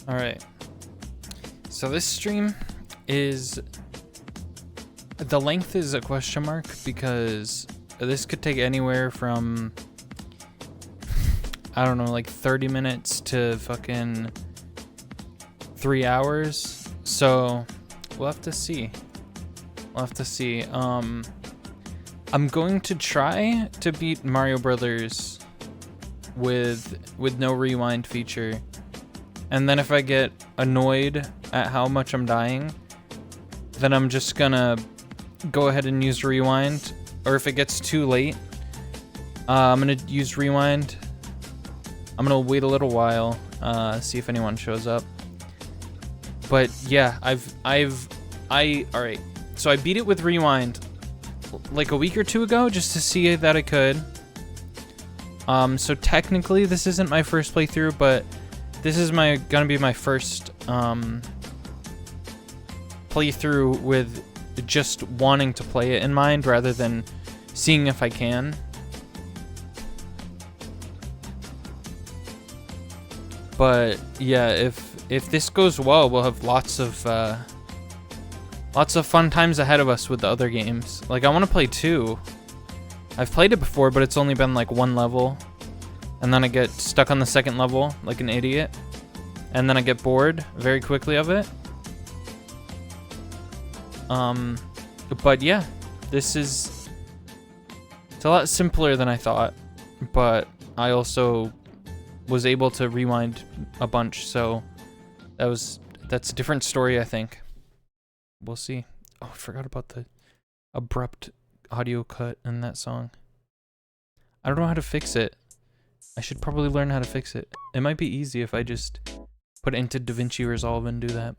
Alright. So this stream is... The length is a question mark because this could take anywhere from... I don't know, like 30 minutes to fucking 3 hours. So we'll have to see. We'll have to see. I'm going to try to beat Mario Brothers with no rewind feature. And then if I get annoyed at how much I'm dying, then I'm just gonna go ahead and use rewind. Or if it gets too late, I'm gonna use rewind. I'm gonna wait a little while, see if anyone shows up. But yeah, alright. So I beat it with rewind like a week or two ago just to see that I could. So technically this isn't my first playthrough, but this is gonna be my first playthrough with just wanting to play it in mind rather than seeing if I can. But yeah, if this goes well, we'll have lots of fun times ahead of us with the other games. Like, I want to play 2. I've played it before, but it's only been like 1 level. And then I get stuck on the 2nd level like an idiot. And then I get bored very quickly of it. But yeah, it's a lot simpler than I thought. But I also was able to rewind a bunch, so that's a different story, I think. We'll see. Oh, I forgot about the abrupt audio cut in that song. I don't know how to fix it. I should probably learn how to fix it. It might be easy if I just put it into DaVinci Resolve and do that.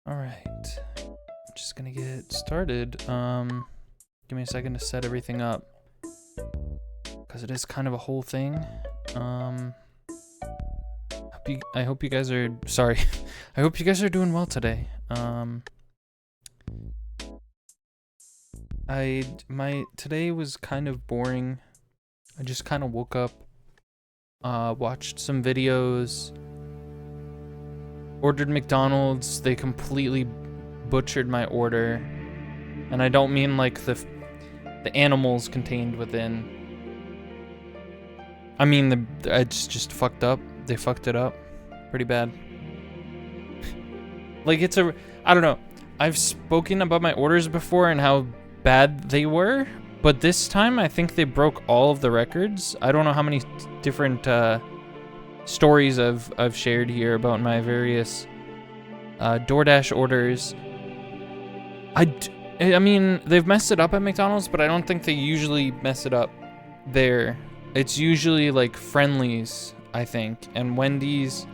Alright, I'm just gonna get started. Give me a second to set everything up, because it is kind of a whole thing. I hope you guys are, sorry, I hope you guys are doing well today. Today was kind of boring. I just kind of woke up, watched some videos, ordered McDonald's. They completely butchered my order, and I don't mean like the animals contained within. I mean it's just fucked up. They fucked it up pretty bad. Like, I don't know. I've spoken about my orders before and how bad they were, but this time I think they broke all of the records. I don't know how many different stories I've shared here about my various DoorDash orders. I mean, they've messed it up at McDonald's, but I don't think they usually mess it up there. It's usually like Friendly's, I think, and Wendy's.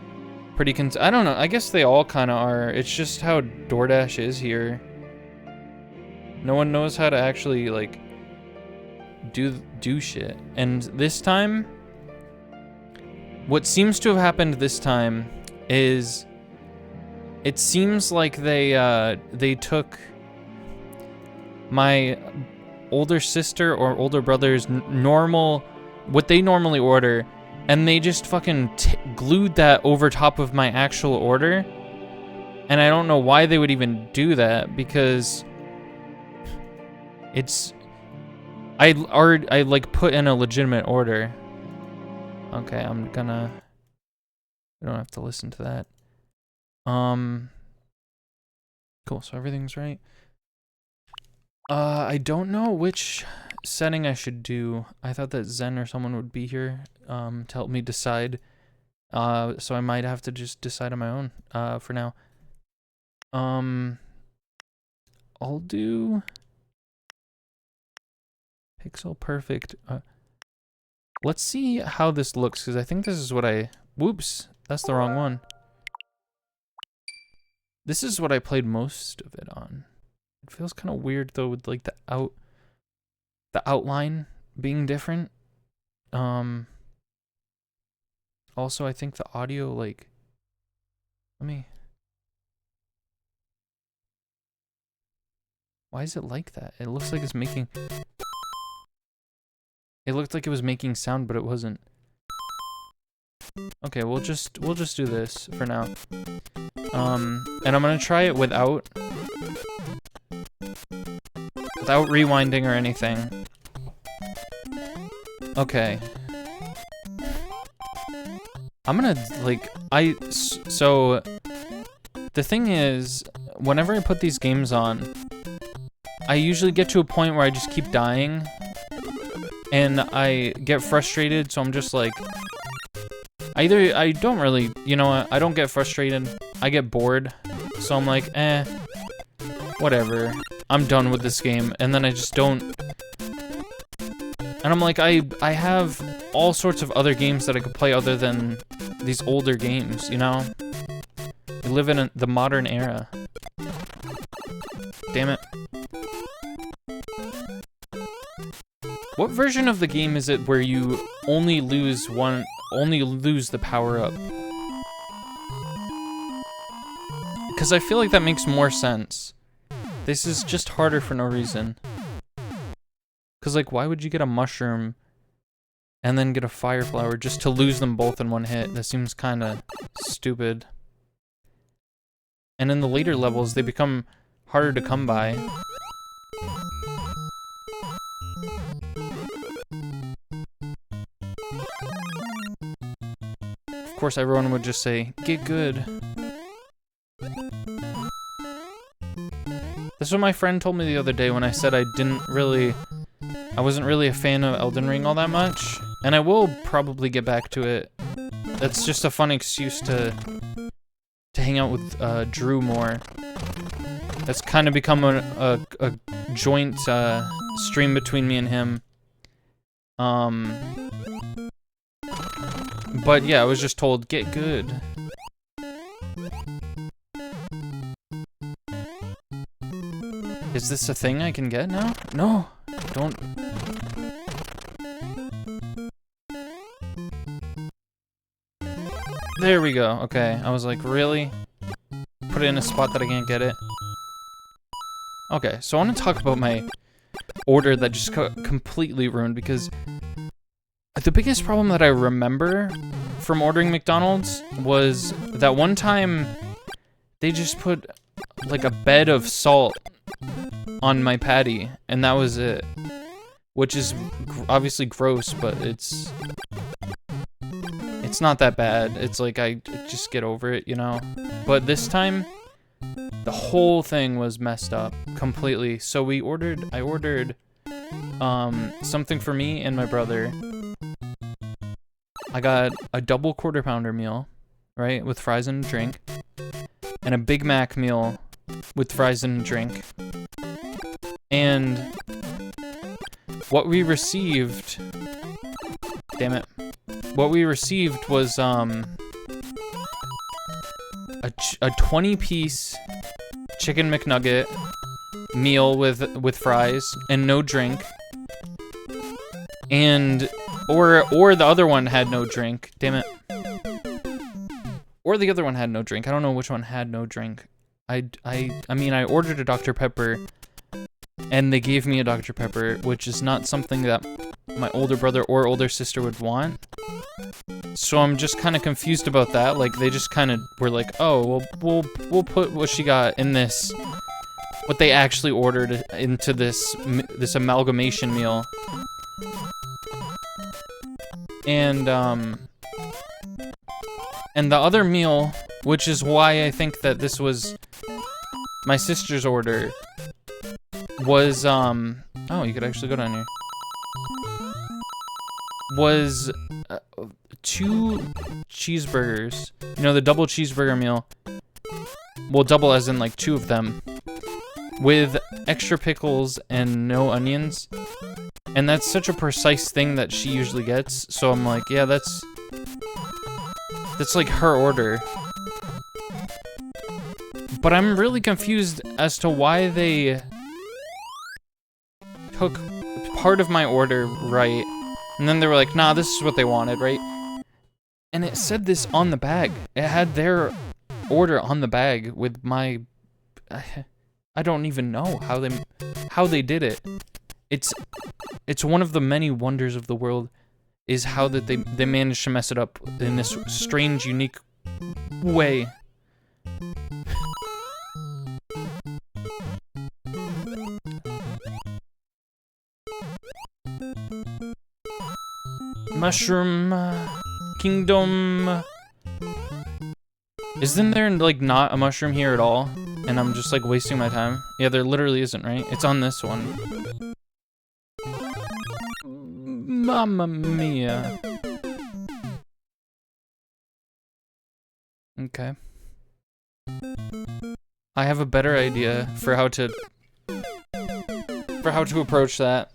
I don't know. I guess they all kind of are. It's just how DoorDash is here. No one knows how to actually like do shit. And this time, what seems to have happened this time is, it seems like they took my older sister or older brother's what they normally order, and they just fucking glued that over top of my actual order. And I don't know why they would even do that, because I like put in a legitimate order. Okay, we don't have to listen to that. Cool, so everything's right. I don't know which setting I should do. I thought that Zen or someone would be here to help me decide. So I might have to just decide on my own for now. I'll do pixel perfect. Let's see how this looks, because I think this is what whoops, that's the wrong one. This is what I played most of it on. It feels kind of weird though, with like the outline being different. Also, I think the audio, like, why is it like that? It looks like it's making, it looked like it was making sound, but it wasn't. Okay, we'll just do this for now. And I'm gonna try it without rewinding or anything. Okay. I'm gonna, like, so, the thing is, whenever I put these games on, I usually get to a point where I just keep dying, and I get frustrated, so I'm just like, I don't really, you know what, I don't get frustrated, I get bored, so I'm like, whatever, I'm done with this game, and then I just don't, and I'm like, I have all sorts of other games that I could play other than these older games, you know? We live in the modern era. Damn it. What version of the game is it where you only lose the power-up? Because I feel like that makes more sense. This is just harder for no reason. Because, like, why would you get a mushroom and then get a fire flower just to lose them both in one hit? That seems kind of stupid. And in the later levels, they become harder to come by. Of course, everyone would just say, get good. This is what my friend told me the other day when I said I wasn't really a fan of Elden Ring all that much. And I will probably get back to it. That's just a fun excuse to hang out with Drew more. That's kind of become a joint stream between me and him. But yeah, I was just told, get good. Is this a thing I can get now? No, don't. There we go, okay. I was like, really? Put it in a spot that I can't get it? Okay, so I want to talk about my order that just got completely ruined, because the biggest problem that I remember from ordering McDonald's was that one time they just put like a bed of salt on my patty, and that was it. Which is obviously gross, but it's not that bad. It's like I just get over it, you know? But this time, the whole thing was messed up completely. So I ordered something for me and my brother. I got a double quarter pounder meal, right, with fries and a drink, and a Big Mac meal with fries and a drink. And what we received, damn it, what we received was a 20-piece chicken McNugget meal with fries and no drink. And or the other one had no drink. Damn it. Or the other one had no drink. I don't know which one had no drink. I mean, I ordered a Dr. Pepper, and they gave me a Dr. Pepper, which is not something that my older brother or older sister would want. So I'm just kind of confused about that. Like, they just kind of were like, oh, well, we'll put what she got in this, what they actually ordered into this amalgamation meal. And the other meal, which is why I think that this was my sister's order, was, oh, you could actually go down here. Was 2 cheeseburgers. You know, the double cheeseburger meal. Well, double as in like 2 of them. With extra pickles and no onions. And that's such a precise thing that she usually gets. So I'm like, yeah, that's like her order. But I'm really confused as to why they took part of my order right. And then they were like, nah, this is what they wanted, right? And it said this on the bag. It had their order on the bag with my... I don't even know how they did it. It's one of the many wonders of the world, is how that they managed to mess it up in this strange, unique way. Mushroom Kingdom. Isn't there like not a mushroom here at all? And I'm just like wasting my time? Yeah, there literally isn't, right? It's on this one. Mamma mia. Okay. I have a better idea for how to approach that.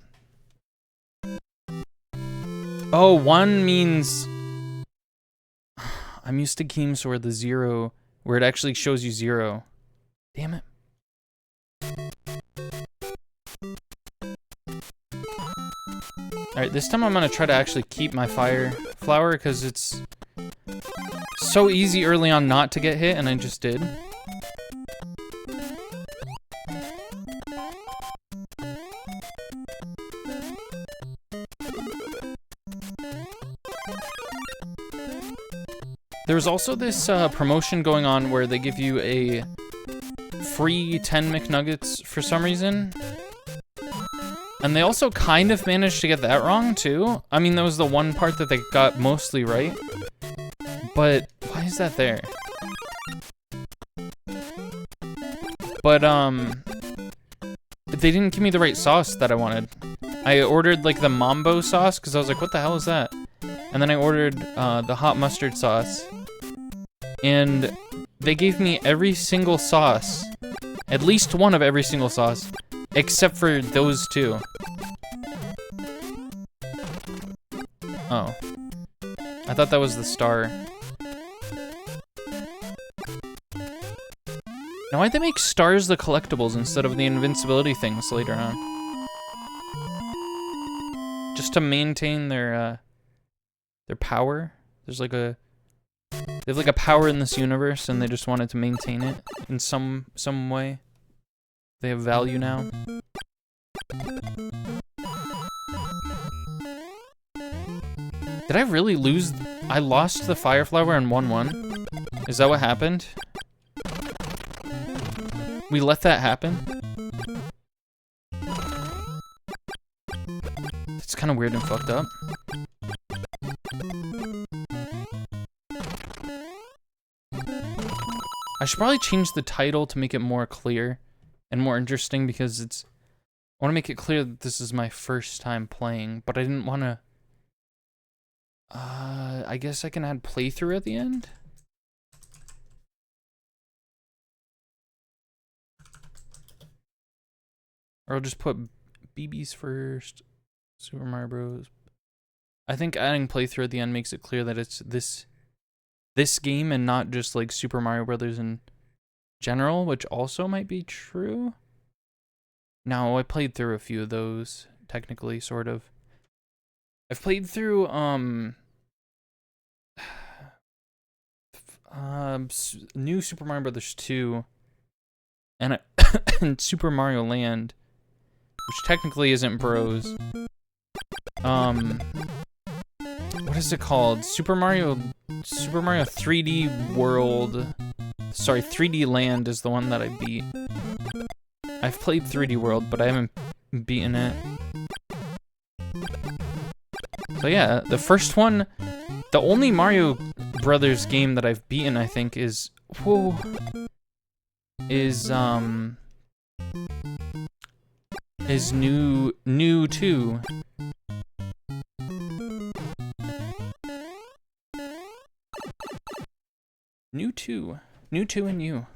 Oh, 1 means... I'm used to games where the 0, where it actually shows you 0. Damn it. Alright, this time I'm gonna try to actually keep my fire flower, because it's so easy early on not to get hit, and I just did. There's also this promotion going on where they give you a free 10 McNuggets for some reason. And they also kind of managed to get that wrong, too. I mean, that was the one part that they got mostly right. But why is that there? But, they didn't give me the right sauce that I wanted. I ordered, like, the Mambo sauce, because I was like, what the hell is that? And then I ordered the hot mustard sauce. And they gave me every single sauce. At least one of every single sauce. Except for those 2. Oh. I thought that was the star. Now why'd they make stars the collectibles instead of the invincibility things later on? Just to maintain their power? There's like a... They have like a power in this universe, and they just wanted to maintain it in some way. They have value now. Did I really lose? I lost the fire flower and won 1. Is that what happened? We let that happen? It's kind of weird and fucked up. I should probably change the title to make it more clear and more interesting, because I want to make it clear that this is my first time playing, but I didn't want to... I guess I can add playthrough at the end? Or I'll just put BBs first, Super Mario Bros. I think adding playthrough at the end makes it clear that it's this game and not just like Super Mario Brothers in general, which also might be true. Now, I played through a few of those, technically, sort of. I've played through New Super Mario Brothers 2 and, and Super Mario Land, which technically isn't Bros. What is it called? Super Mario 3D World. Sorry, 3D Land is the one that I beat. I've played 3D World, but I haven't beaten it. So yeah, the first one, the only Mario Brothers game that I've beaten, I think, is New 2. New 2 and you.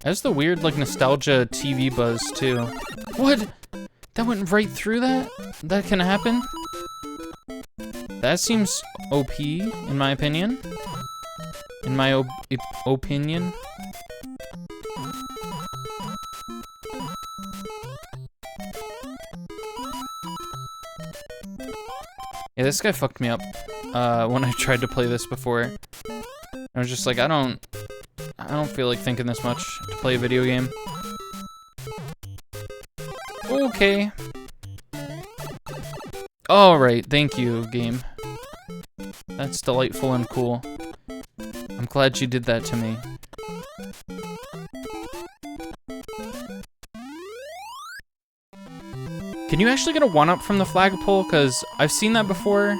That's the weird, like, nostalgia TV buzz, too. What? That went right through that? That can happen? That seems OP, in my opinion. In my opinion. Yeah, this guy fucked me up when I tried to play this before. I was just like, I don't feel like thinking this much to play a video game. Okay. Alright, thank you, game. That's delightful and cool. I'm glad you did that to me. Can you actually get a 1-up from the flagpole? Because I've seen that before.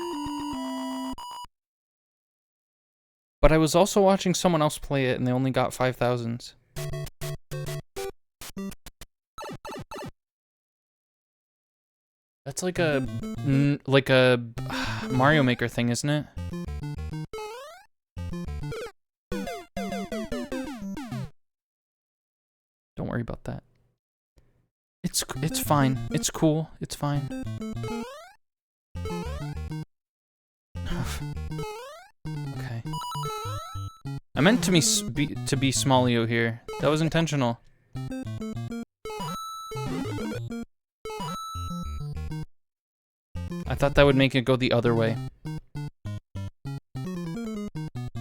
But I was also watching someone else play it and they only got 5,000s. That's like a Mario Maker thing, isn't it? Don't worry about that. It's fine. It's cool. It's fine. Okay. I meant to be Smallio here. That was intentional. I thought that would make it go the other way.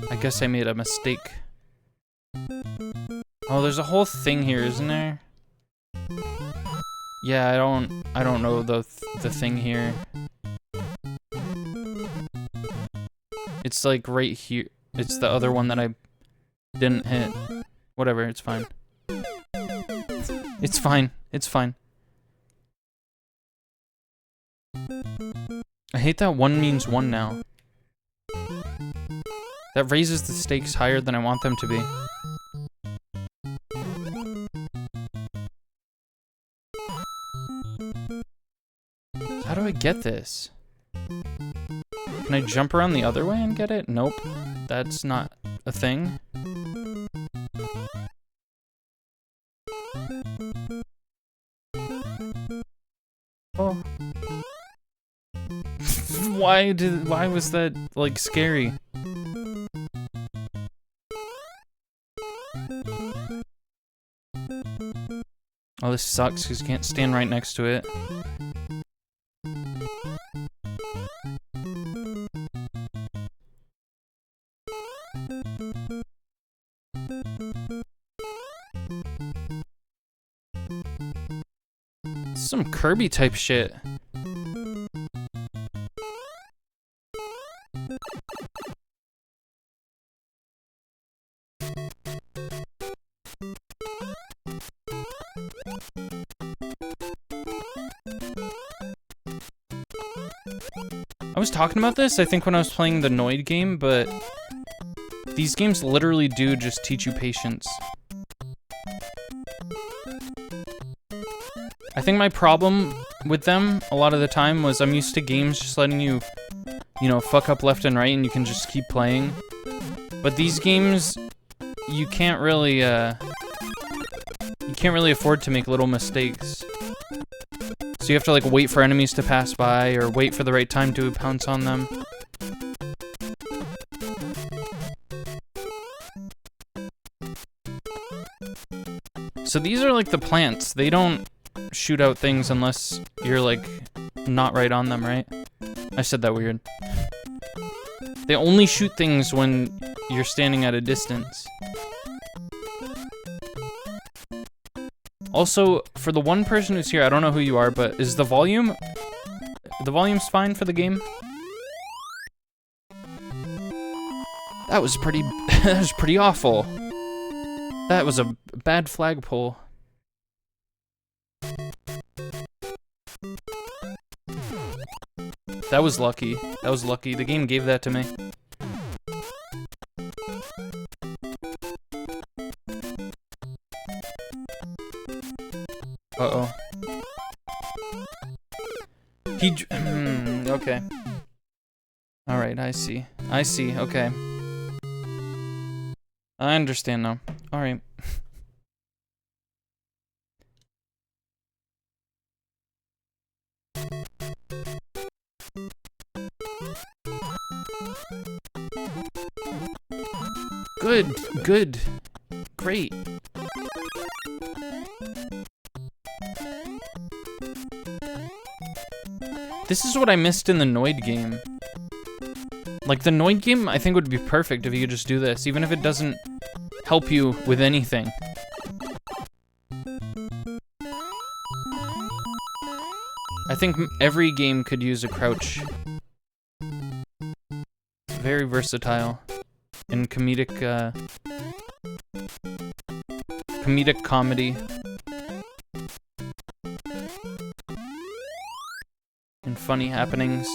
I guess I made a mistake. Oh, there's a whole thing here, isn't there? Yeah, I don't know the thing here. It's like right here. It's the other one that I didn't hit. Whatever, it's fine. It's fine. It's fine. I hate that 1 means 1 now. That raises the stakes higher than I want them to be. How do I get this? Can I jump around the other way and get it? Nope. That's not a thing. Oh. Why was that, like, scary? Oh, this sucks because you can't stand right next to it. Some Kirby type shit. I was talking about this, I think, when I was playing the Noid game, but these games literally do just teach you patience. I think my problem with them a lot of the time was I'm used to games just letting you, you know, fuck up left and right and you can just keep playing. But these games, you can't really afford to make little mistakes. So you have to, like, wait for enemies to pass by or wait for the right time to pounce on them. So these are like the plants. They don't doesn't shoot out things unless you're, like, not right on them, right? I said that weird. They only shoot things when you're standing at a distance. Also, for the one person who's here, I don't know who you are, but is the volume's fine for the game? That was pretty, that was pretty awful. That was a bad flagpole. That was lucky. That was lucky. The game gave that to me. Uh-oh. Okay. Alright, I see. I see, okay. I understand now. Alright. Good, good, great. This is what I missed in the Noid game. Like, the Noid game, I think would be perfect if you could just do this, even if it doesn't help you with anything. I think every game could use a crouch. Very versatile. And comedic comedy. And funny happenings.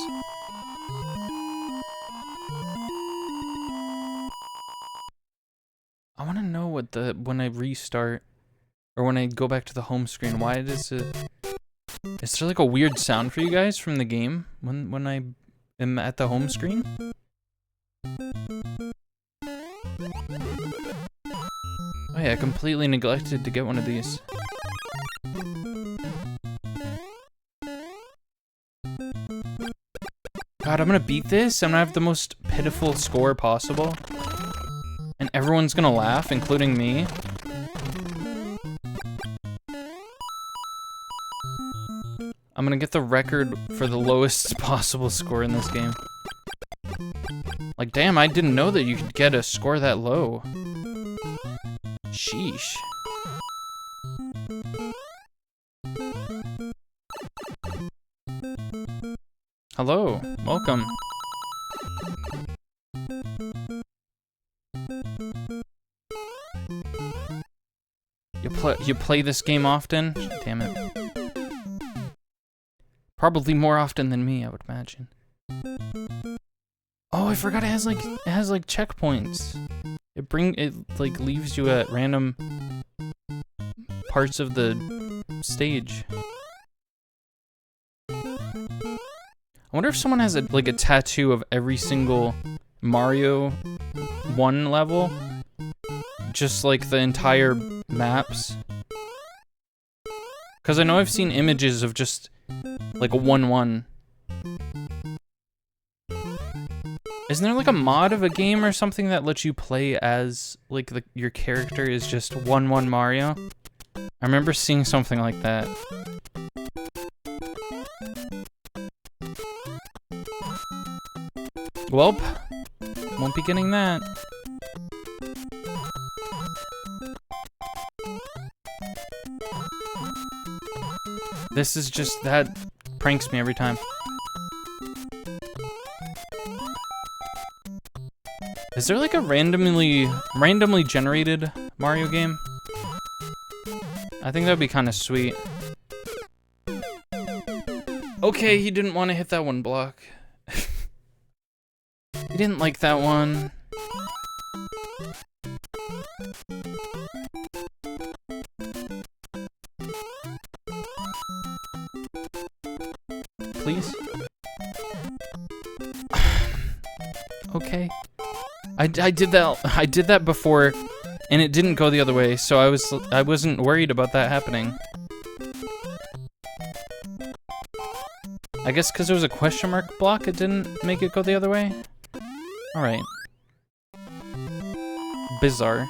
I want to know what when I restart, or when I go back to the home screen, why does it... Is there like a weird sound for you guys from the game when I am at the home screen? Oh yeah, I completely neglected to get one of these. God, I'm gonna beat this. I'm gonna have the most pitiful score possible. And everyone's gonna laugh, including me. I'm gonna get the record for the lowest possible score in this game. Like, damn, I didn't know that you could get a score that low. Sheesh. Hello, welcome. You play this game often? Damn it. Probably more often than me, I would imagine. Oh, I forgot it has like checkpoints. It like leaves you at random parts of the stage. I wonder if someone has like a tattoo of every single Mario 1 level. Just like the entire maps. Because I know I've seen images of just like a 1-1. Isn't there like a mod of a game or something that lets you play as like your character is just 1-1 Mario? I remember seeing something like that. Welp, won't be getting that. This is just, that pranks me every time. Is there like a randomly generated Mario game? I think that'd be kind of sweet. Okay, he didn't want to hit that one block. He didn't like that one. Please? Okay. I did that before, and it didn't go the other way, so I wasn't worried about that happening. I guess because there was a question mark block, it didn't make it go the other way? Alright. Bizarre.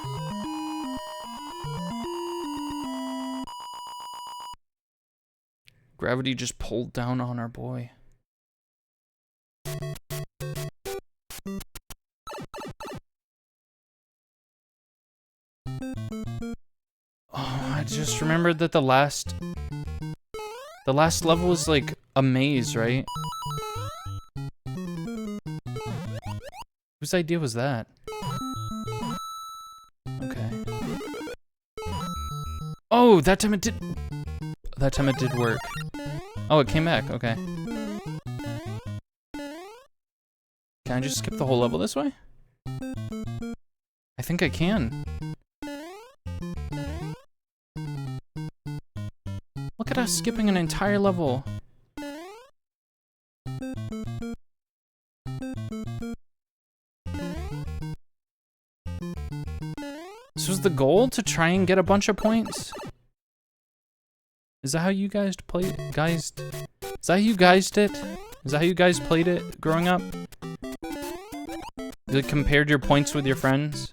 Gravity just pulled down on our boy. Oh, I just remembered that the last level was like a maze, right? Whose idea was that? Okay. Oh, that time it did. That time it did work. Oh, it came back. Okay. Can I just skip the whole level this way? I think I can. Look at us skipping an entire level. This was the goal, to try and get a bunch of points? Is that how you guys played it? Is that how you guys did? Is that how you guys played it growing up? You compared your points with your friends?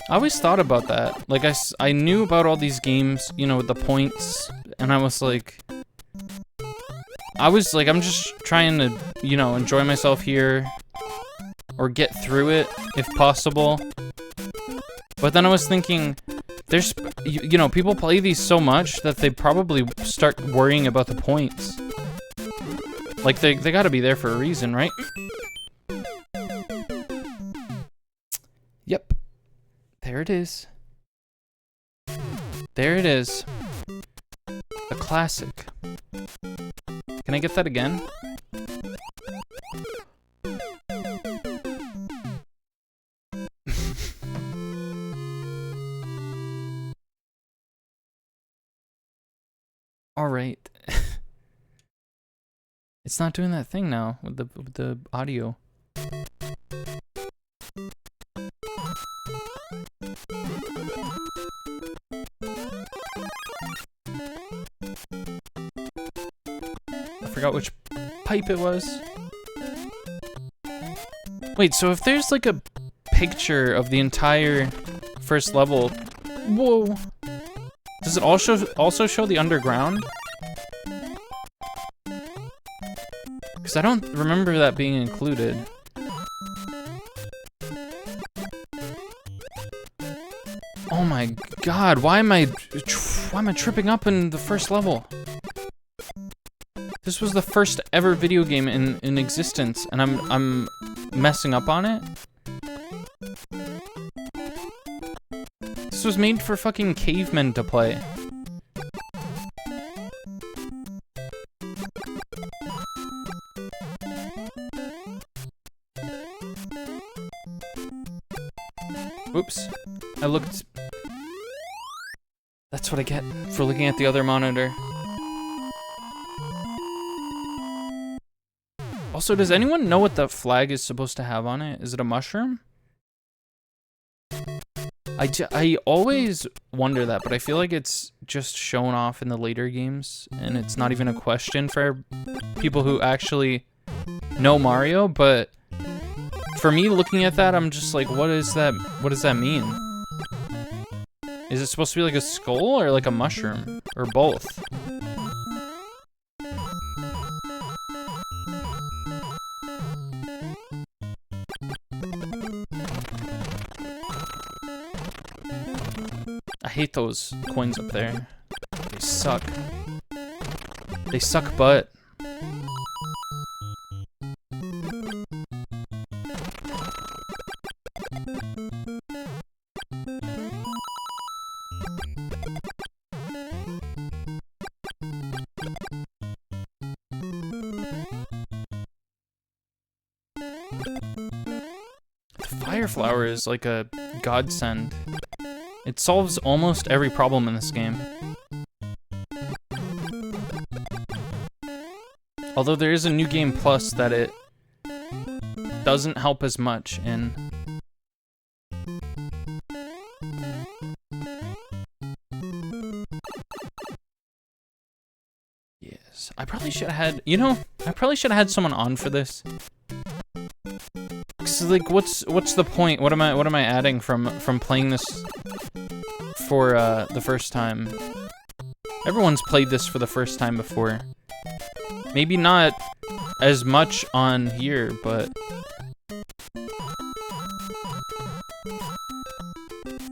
I always thought about that. Like, I knew about all these games, you know, with the points, and I was like, I'm just trying to, you know, enjoy myself here, or get through it, if possible. But then I was thinking, there's, you know, people play these so much that they probably start worrying about the points. Like, they gotta be there for a reason, right? Yep. There it is. There it is. A classic. Can I get that again? All right. It's not doing that thing now with the audio. I forgot which pipe it was. Wait, so if there's like a picture of the entire first level, whoa. Does it also show the underground? Because I don't remember that being included. Oh my god, why am I tripping up in the first level? This was the first ever video game in existence, and I'm messing up on it? This was made for fucking cavemen to play. Oops. I looked... That's what I get for looking at the other monitor. Also, does anyone know what the flag is supposed to have on it? Is it a mushroom? I always wonder that, but I feel like it's just shown off in the later games, and it's not even a question for people who actually know Mario, but for me, looking at that, I'm just like, what is that? What does that mean? Is it supposed to be like a skull or like a mushroom? Or both? I hate those coins up there. They suck. They suck butt. The fire flower is like a godsend. It solves almost every problem in this game. Although there is a new game plus that it doesn't help as much in. Yes, I probably should have had, you know, I probably should have had someone on for this. like, what's the point? What am I adding from playing this for the first time? Everyone's played this for the first time before. Maybe not as much on here, but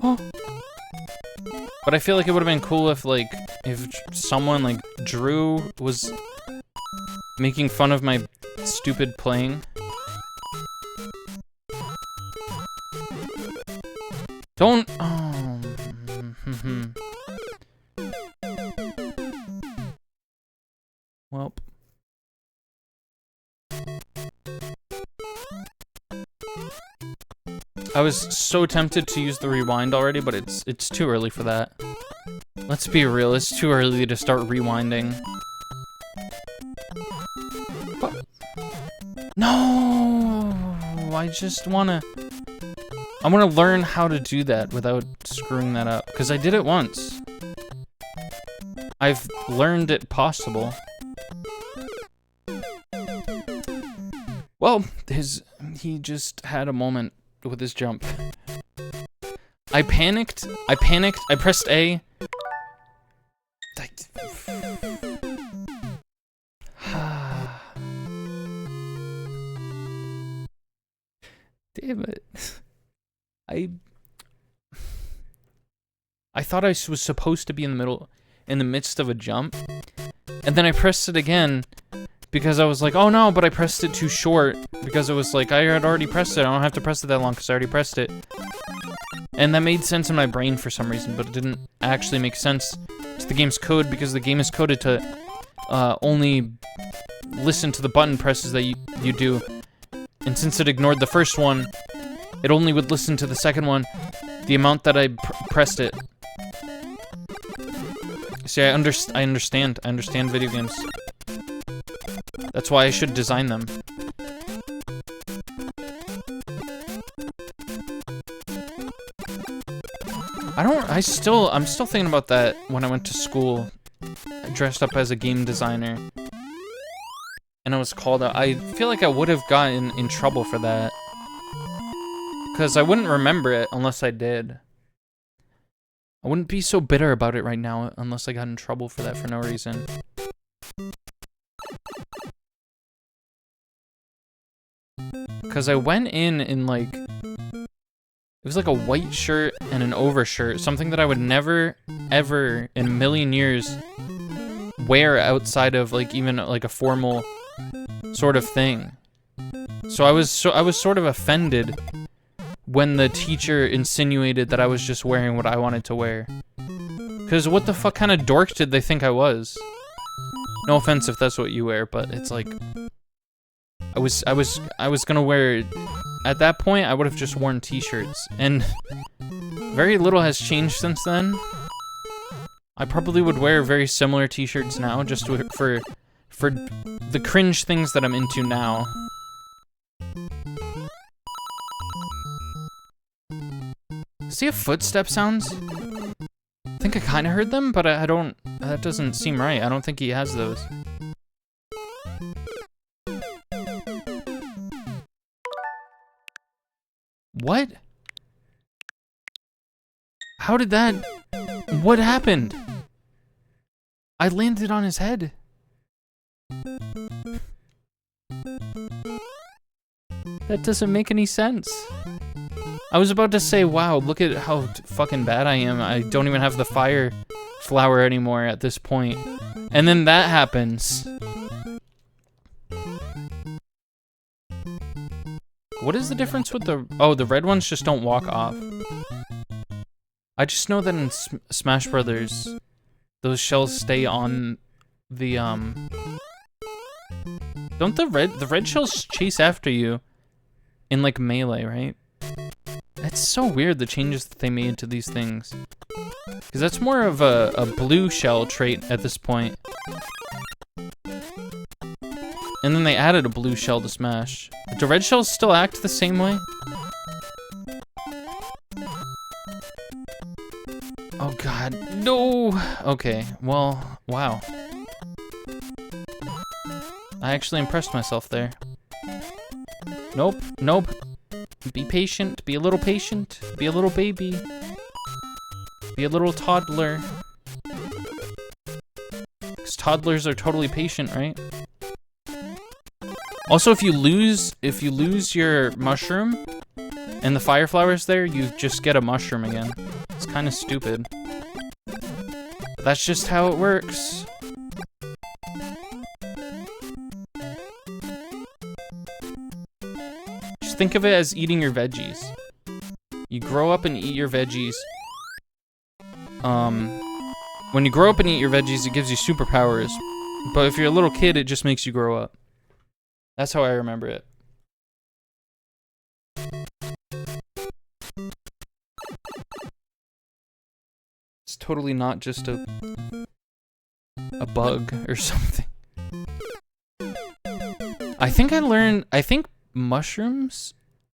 oh. But I feel like it would have been cool if someone like Drew was making fun of my stupid playing. Don't. Oh. Well. I was so tempted to use the rewind already, but it's too early for that. Let's be real, it's too early to start rewinding. What? No! I just wanna learn how to do that without screwing that up, because I did it once. I've learned it possible. Well, he just had a moment with his jump. I panicked, I pressed A. Damn it. I thought I was supposed to be in the midst of a jump, and then I pressed it again because I was like, oh no, but I pressed it too short, because it was like, I had already pressed it, I don't have to press it that long because I already pressed it. And that made sense in my brain for some reason, but it didn't actually make sense to the game's code, because the game is coded to only listen to the button presses that you do. And since it ignored the first one, it only would listen to the second one, the amount that I pressed it. See, I understand video games. That's why I should design them. I'm still thinking about that when I went to school. I dressed up as a game designer. And I was called out. I feel like I would have gotten in trouble for that. Because I wouldn't remember it unless I did. I wouldn't be so bitter about it right now unless I got in trouble for that for no reason. Because I went in like... It was like a white shirt and an overshirt. Something that I would never, ever, in a million years, wear outside of like even like a formal sort of thing. So I was sort of offended when the teacher insinuated that I was just wearing what I wanted to wear. Because what the fuck kind of dork did they think I was? No offense if that's what you wear, but it's like... I was gonna wear... At that point, I would have just worn t-shirts, and very little has changed since then. I probably would wear very similar t-shirts now, just for the cringe things that I'm into now. Does he have footstep sounds? I think I kind of heard them, but I don't... That doesn't seem right. I don't think he has those. What? How did that... What happened? I landed on his head. That doesn't make any sense. I was about to say, wow, look at how fucking bad I am. I don't even have the fire flower anymore at this point. And then that happens. What is the difference with the... Oh, the red ones just don't walk off. I just know that in Smash Brothers, those shells stay on the, Don't the red shells chase after you in, like, Melee, right? That's so weird, the changes that they made to these things. Because that's more of a blue shell trait at this point. And then they added a blue shell to Smash. Do red shells still act the same way? Oh god, no! Okay, well, wow. I actually impressed myself there. Nope, nope. Be patient. Be a little patient. Be a little baby. Be a little toddler. Because toddlers are totally patient, right? Also, if you lose your mushroom and the fire flower's there, you just get a mushroom again. It's kind of stupid. But that's just how it works. Just think of it as eating your veggies. You grow up and eat your veggies. When you grow up and eat your veggies, it gives you superpowers. But if you're a little kid, it just makes you grow up. That's how I remember it. It's totally not just a bug or something. I think mushrooms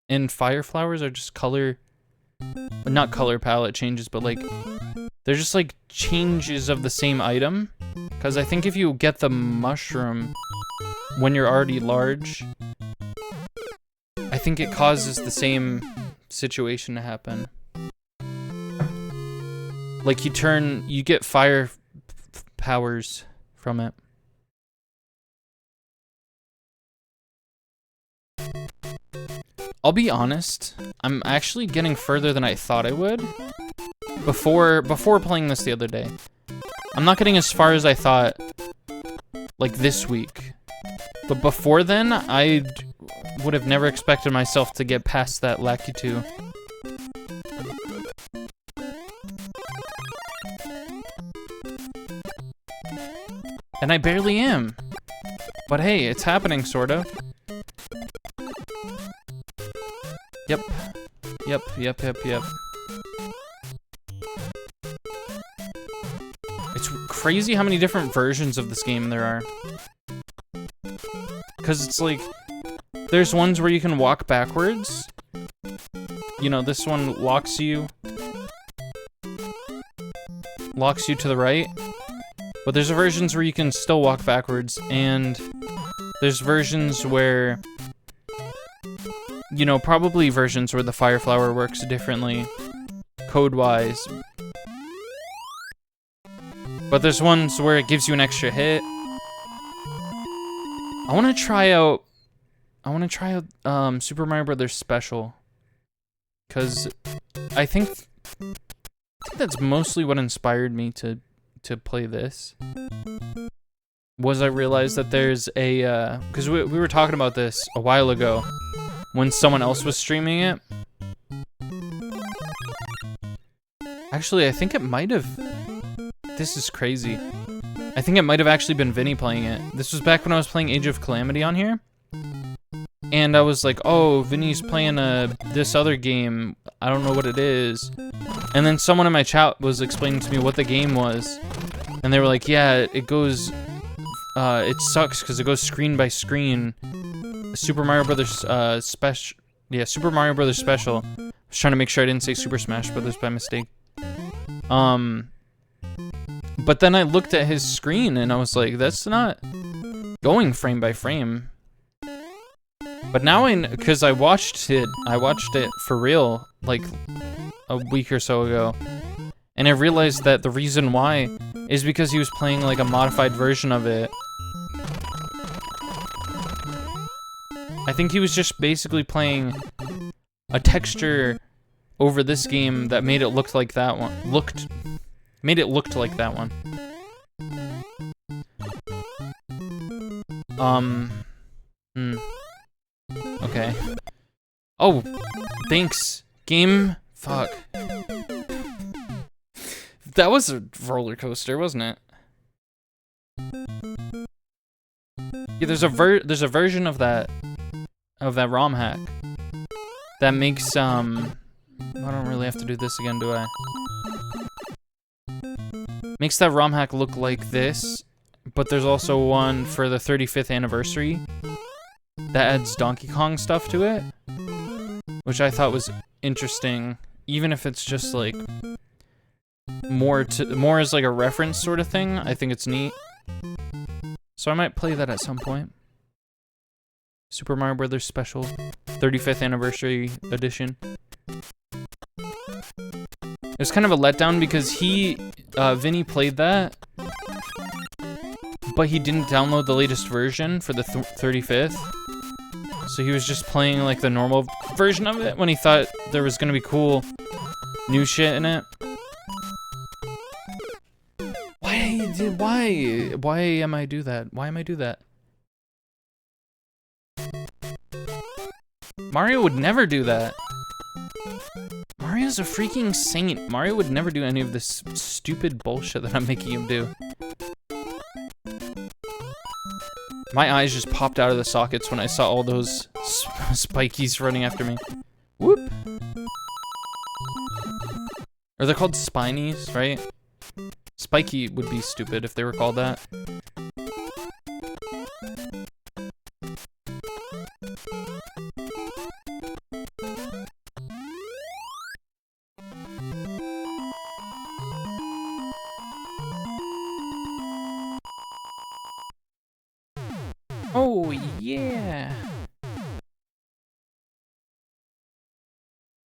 and fire flowers are just color, not color palette changes, but like, they're just like changes of the same item. Because I think if you get the mushroom when you're already large, I think it causes the same situation to happen. Like you get fire powers from it. I'll be honest, I'm actually getting further than I thought I would. Before playing this the other day. I'm not getting as far as I thought, like this week. But before then, I would have never expected myself to get past that Lackey 2. And I barely am. But hey, it's happening, sort of. Yep. It's crazy how many different versions of this game there are. Because it's like, there's ones where you can walk backwards. You know, this one locks you to the right. But there's versions where you can still walk backwards, and there's versions where, you know, probably versions where the fire flower works differently, code-wise. But there's ones where it gives you an extra hit. I want to try out Super Mario Brothers Special, because I think that's mostly what inspired me to play this. Was I realized that there's a because we were talking about this a while ago when someone else was streaming it. Actually, I think it might have. This is crazy. I think it might have actually been Vinny playing it. This was back when I was playing Age of Calamity on here. And I was like, oh, Vinny's playing this other game. I don't know what it is. And then someone in my chat was explaining to me what the game was. And they were like, yeah, it goes... it sucks because it goes screen by screen. Super Mario Brothers Special... Yeah, Super Mario Brothers Special. I was trying to make sure I didn't say Super Smash Brothers by mistake. But then I looked at his screen and I was like, that's not going frame by frame. But now because I watched it for real, like a week or so ago. And I realized that the reason why is because he was playing like a modified version of it. I think he was just basically playing a texture over this game that made it look like that one. Made it look like that one. Okay. Oh, thanks. Game. Fuck. That was a roller coaster, wasn't it? Yeah, there's a version of that ROM hack that makes I don't really have to do this again, do I? Makes that ROM hack look like this, but there's also one for the 35th anniversary that adds Donkey Kong stuff to it, which I thought was interesting, even if it's just like more as like a reference sort of thing. I think it's neat. So I might play that at some point. Super Mario Brothers Special. 35th anniversary edition. It was kind of a letdown because Vinny played that, but he didn't download the latest version for the 35th. So he was just playing like the normal version of it when he thought there was gonna be cool new shit in it. Why am I do that? Why am I do that? Mario would never do that. Mario's a freaking saint. Mario would never do any of this stupid bullshit that I'm making him do. My eyes just popped out of the sockets when I saw all those spikies running after me. Whoop. Or they're called spinies, right? Spiky would be stupid if they were called that. Oh, yeah.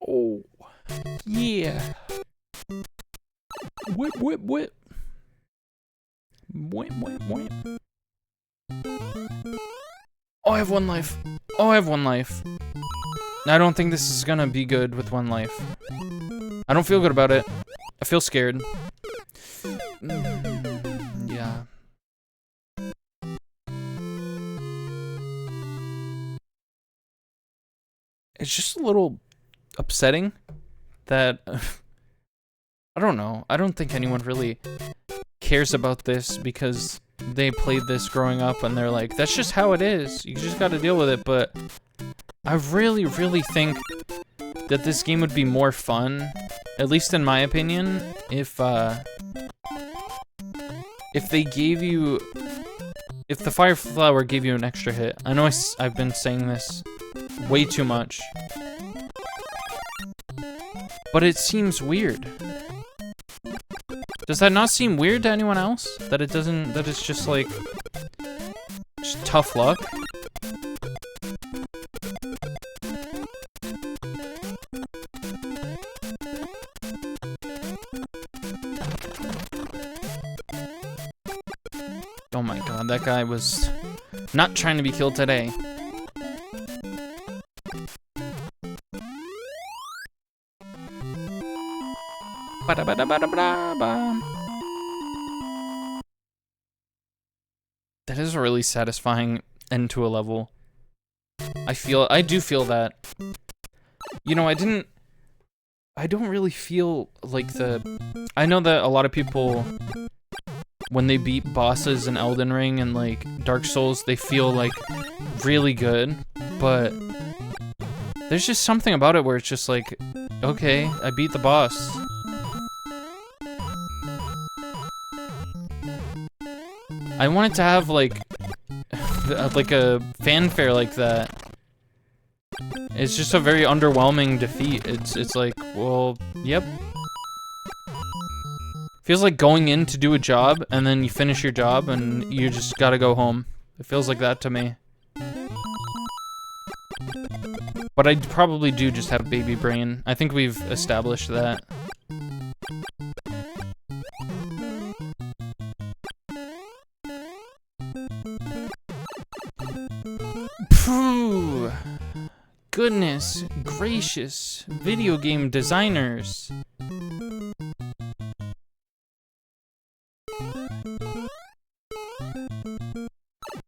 Oh, yeah. Whip, whip, whip. Whip, whip, whip. Oh, I have 1 life. Oh, I have 1 life. I don't think this is gonna be good with 1 life. I don't feel good about it. I feel scared. Yeah. It's just a little upsetting that I don't know. I don't think anyone really cares about this because they played this growing up and they're like, that's just how it is. You just got to deal with it. But I really, really think that this game would be more fun, at least in my opinion, if they gave you, if the Fire Flower gave you an extra hit. I know I've been saying this way too much, but it seems weird. Does that not seem weird to anyone else? That it doesn't, that it's just like, just tough luck? Oh my god, that guy was not trying to be killed today. That is a really satisfying end to a level. I do feel that. You know, I don't really feel like I know that a lot of people, when they beat bosses in Elden Ring and like Dark Souls, they feel like really good, but there's just something about it where it's just like, okay, I beat the boss. I want it to have like a fanfare like that. It's just a very underwhelming defeat. It's like, well, yep. Feels like going in to do a job and then you finish your job and you just gotta go home. It feels like that to me. But I probably do just have baby brain. I think we've established that. Phew. Goodness gracious, video game designers.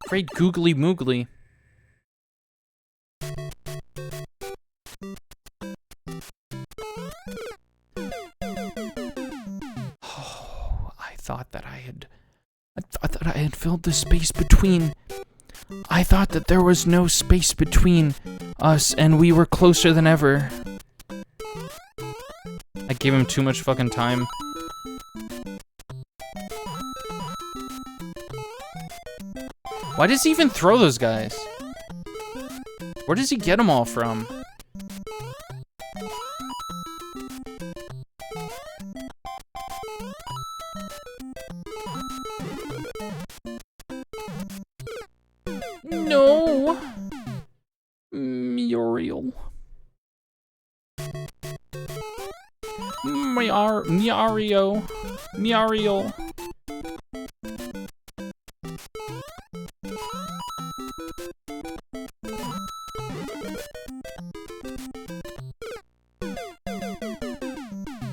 Great googly moogly. Oh, I thought that I had filled the space between. I thought that there was no space between us and we were closer than ever. I gave him too much fucking time. Why does he even throw those guys? Where does he get them all from? No! Muriel. Miario. Miario.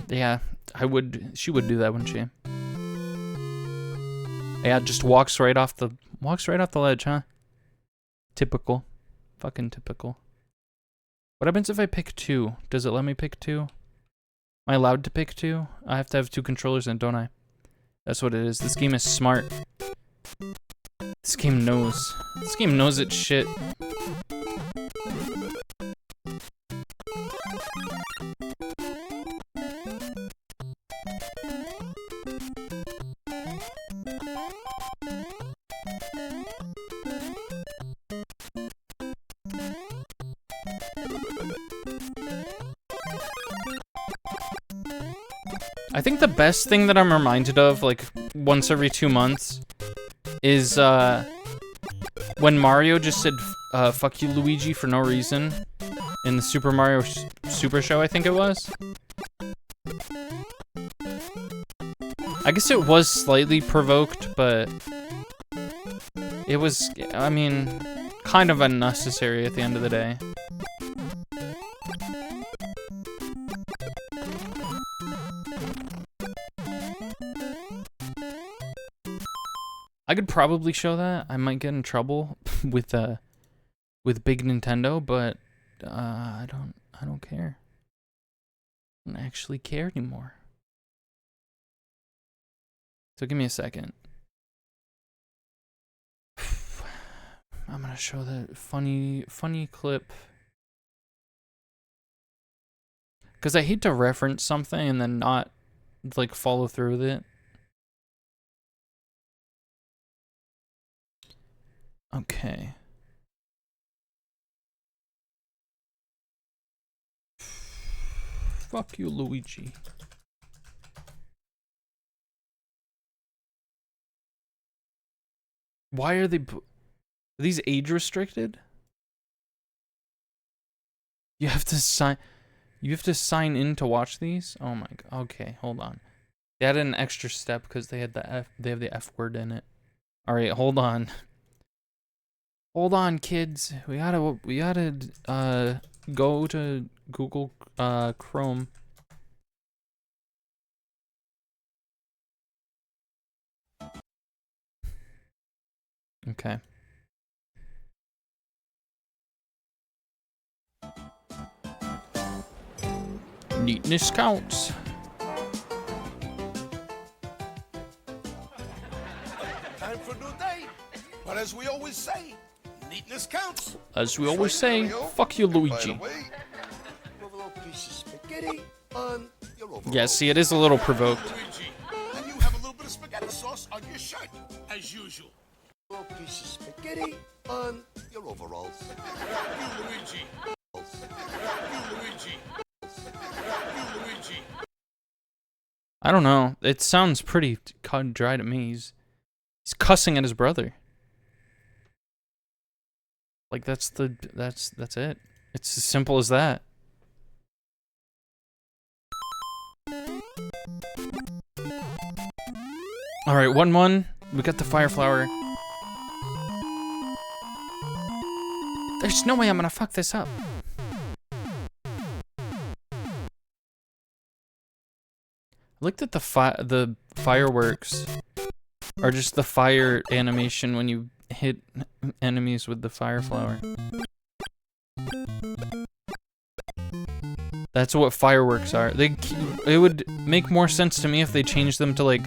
Yeah, she would do that, wouldn't she? Yeah, just walks right off the ledge, huh? Typical. Fucking typical. What happens if I pick 2? Does it let me pick 2? Am I allowed to pick 2? I have to have 2 controllers in, don't I? That's what it is. This game is smart. This game knows. This game knows its shit. I think the best thing that I'm reminded of, like, once every 2 months, is, when Mario just said, fuck you, Luigi, for no reason, in the Super Mario Super Show, I think it was. I guess it was slightly provoked, but it was, I mean, kind of unnecessary at the end of the day. I could probably show that. I might get in trouble with big Nintendo, but I don't care. I don't actually care anymore. So give me a second. I'm gonna show that funny clip. Because I hate to reference something and then not, like, follow through with it. Okay. Fuck you, Luigi. Why are these age restricted? You have to sign in to watch these? Oh my god. Okay, hold on. They added an extra step because they have the F word in it. All right, hold on. Hold on, kids. We gotta go to Google Chrome. Okay. Neatness counts. Time for a new day. But as we always say, neatness counts. As we always say, fuck you, Luigi. Yeah, see, it is a little provoked. And you have a little bit of spaghetti sauce on your shirt, as usual. A little piece of spaghetti on your overalls. You, Luigi. You, Luigi. You, Luigi. I don't know. It sounds pretty cut and dry to me. He's cussing at his brother. Like that's it. It's as simple as that. All right, 1-1. We got the fire flower. There's no way I'm gonna fuck this up. I like that the fireworks are just the fire animation when you hit enemies with the fire flower. That's what fireworks are. It would make more sense to me if they changed them to like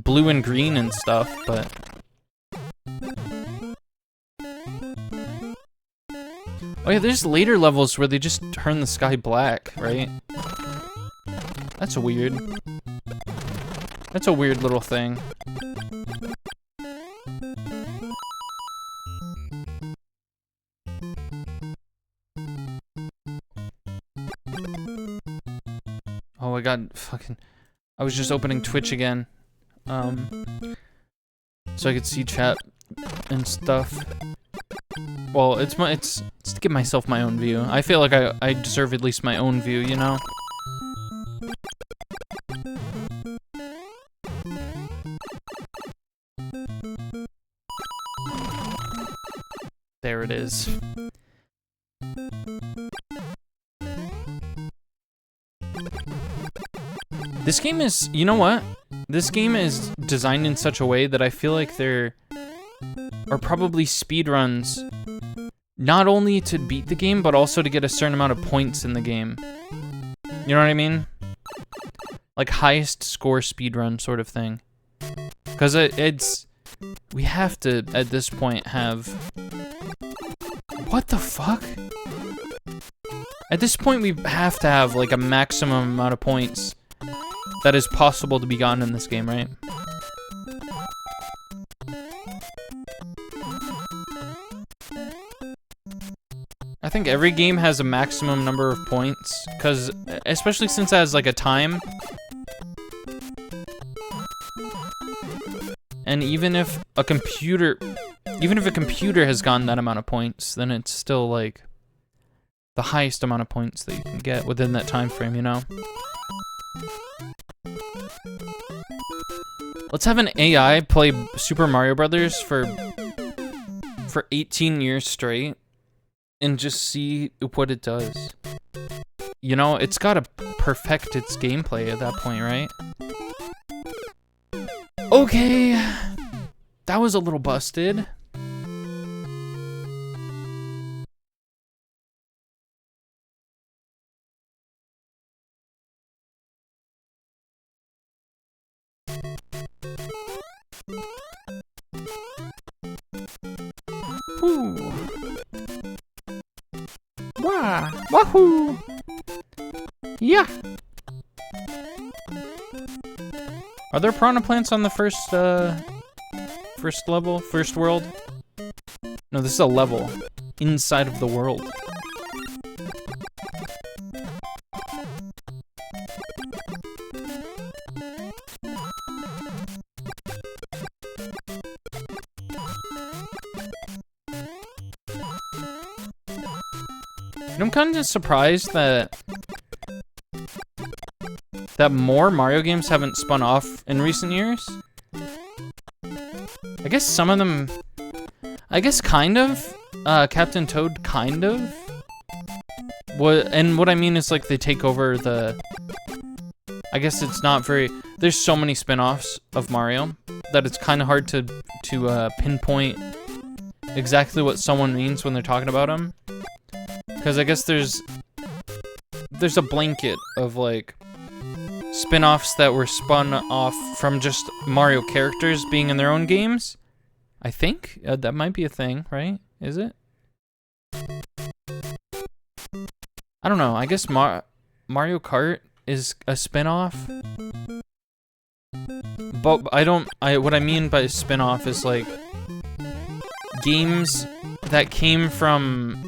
blue and green and stuff, but oh yeah, there's later levels where they just turn the sky black, right? That's weird. That's a weird little thing. Oh my god, fucking... I was just opening Twitch again. So I could see chat and stuff. Well, it's to give myself my own view. I feel like I deserve at least my own view, you know? There it is. This game is, you know what? This game is designed in such a way that I feel like there are probably speedruns, not only to beat the game, but also to get a certain amount of points in the game. You know what I mean? Like highest score speedrun sort of thing. Because we have to, at this point, have... What the fuck? At this point, we have to have, like, a maximum amount of points that is possible to be gotten in this game, right? I think every game has a maximum number of points, because, especially since it has, like, a time. And even if a computer has gotten that amount of points, then it's still, like, the highest amount of points that you can get within that time frame, you know? Let's have an AI play Super Mario Brothers for 18 years straight and just see what it does. You know, it's gotta perfect its gameplay at that point, right? Okay, that was a little busted. Woo! Wah! Wahoo! Yeah! Are there piranha plants on the first level? First world? No, this is a level inside of the world. I'm kind of surprised that more Mario games haven't spun off in recent years. I guess some of them... I guess kind of. Captain Toad kind of. And what I mean is, like, they take over the... I guess it's not very... There's so many spin-offs of Mario that it's kind of hard to pinpoint exactly what someone means when they're talking about them. Because I guess there's a blanket of, like, spin-offs that were spun off from just Mario characters being in their own games. I think that might be a thing, right? Is it? I don't know. I guess Mario Kart is a spin-off. But what I mean by spin-off is, like, games that came from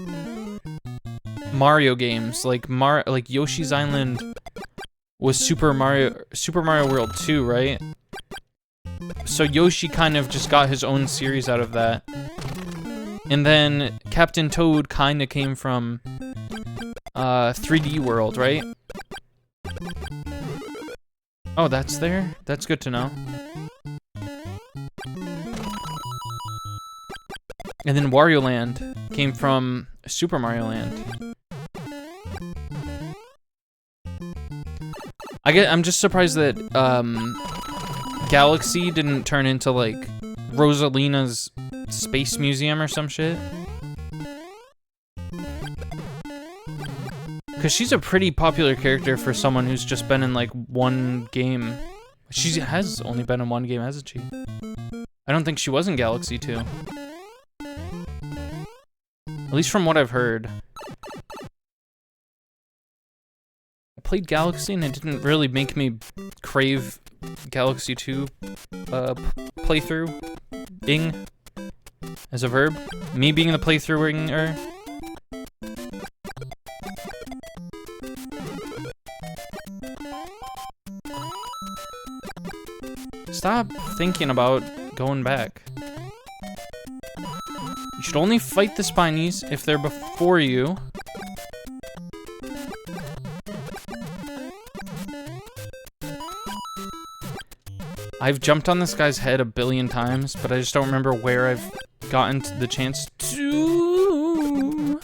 Mario games, like Yoshi's Island was Super Mario World 2, right? So Yoshi kind of just got his own series out of that. And then Captain Toad kind of came from 3D World, right? Oh, that's there? That's good to know. And then Wario Land came from Super Mario Land. I'm just surprised that Galaxy didn't turn into, like, Rosalina's Space Museum or some shit. Because she's a pretty popular character for someone who's just been in, like, one game. She has only been in one game, hasn't she? I don't think she was in Galaxy 2. At least from what I've heard. I played Galaxy and it didn't really make me crave Galaxy 2 playthrough. Ing. As a verb. Me being the playthrough-inger. Stop thinking about going back. You should only fight the Spinies if they're before you. I've jumped on this guy's head a billion times, but I just don't remember where I've gotten the chance to.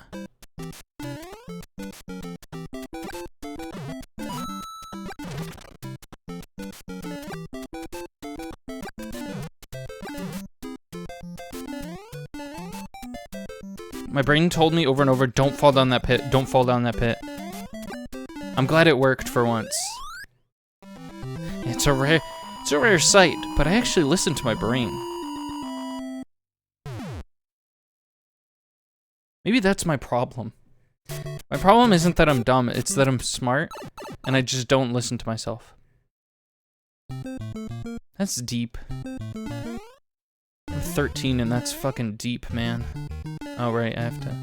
My brain told me over and over, don't fall down that pit, don't fall down that pit. I'm glad it worked for once. It's a rare sight, but I actually listened to my brain. Maybe that's my problem. My problem isn't that I'm dumb, it's that I'm smart, and I just don't listen to myself. That's deep. I'm 13 and that's fucking deep, man. Oh, right, I have to.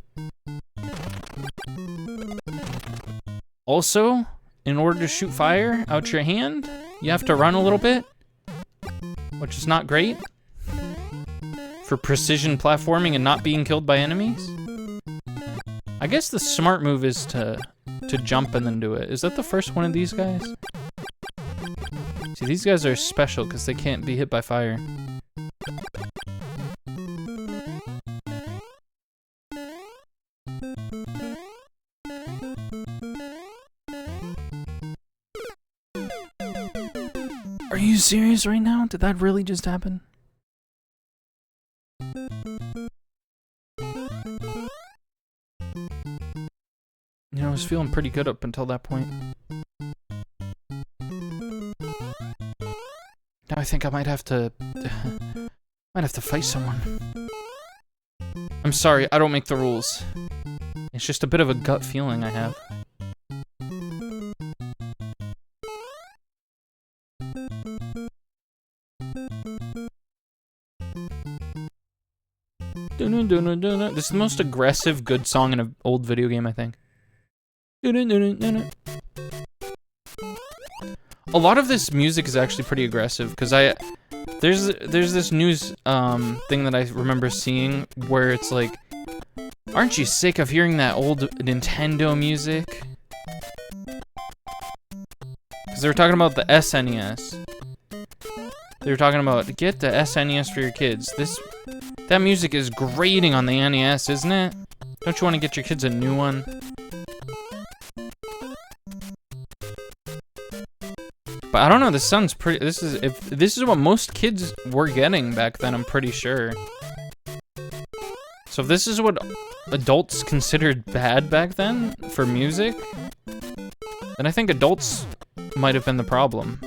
Also, in order to shoot fire out your hand, you have to run a little bit, which is not great for precision platforming and not being killed by enemies. I guess the smart move is to jump and then do it. Is that the first one of these guys? See, these guys are special because they can't be hit by fire. Are you serious right now? Did that really just happen? You know, I was feeling pretty good up until that point. Now I think I might have to fight someone. I'm sorry, I don't make the rules. It's just a bit of a gut feeling I have. This is the most aggressive good song in an old video game, I think. A lot of this music is actually pretty aggressive because there's this news thing that I remember seeing where it's like, aren't you sick of hearing that old Nintendo music? Because they were talking about the SNES. They were talking about get the SNES for your kids. That music is grating on the NES, isn't it? Don't you want to get your kids a new one? But I don't know, this sounds pretty, if this is what most kids were getting back then, I'm pretty sure. So if this is what adults considered bad back then for music, then I think adults might have been the problem.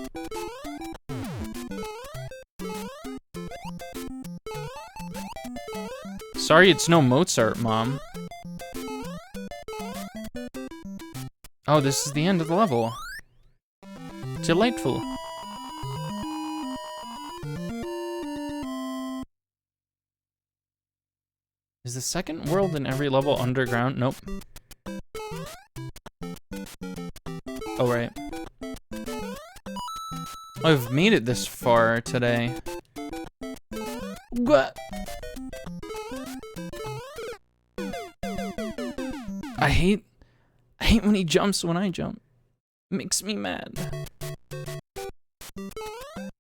Sorry it's no Mozart, Mom. Oh, this is the end of the level. Delightful. Is the second world in every level underground? Nope. Oh, right. I've made it this far today. What? I hate when he jumps when I jump. Makes me mad.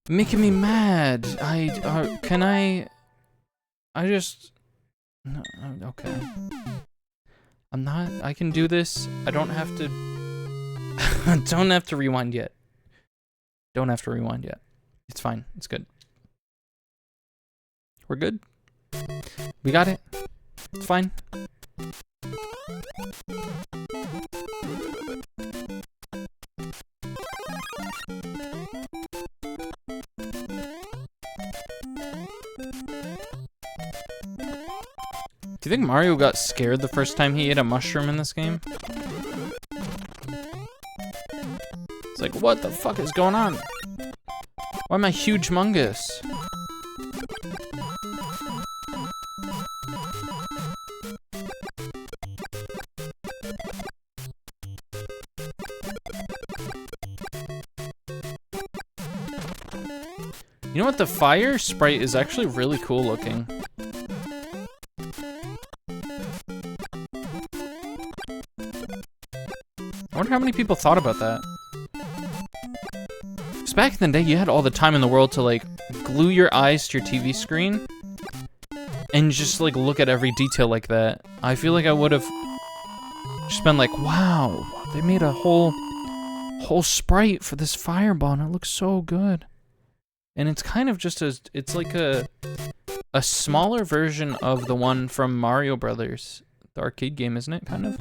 Making me mad. Can I just... No, okay. I'm not... I can do this. I don't have to... don't have to rewind yet. Don't have to rewind yet. It's fine. It's good. We're good. We got it. It's fine. Do you think Mario got scared the first time he ate a mushroom in this game? It's like, what the fuck is going on? Why am I huge mungus? You know what? The fire sprite is actually really cool looking. I wonder how many people thought about that. Because back in the day, you had all the time in the world to, like, glue your eyes to your TV screen and just like look at every detail like that. I feel like I would have just been like, wow, they made a whole sprite for this fireball and it looks so good. And it's kind of just it's like a smaller version of the one from Mario Brothers, the arcade game, isn't it? Kind of.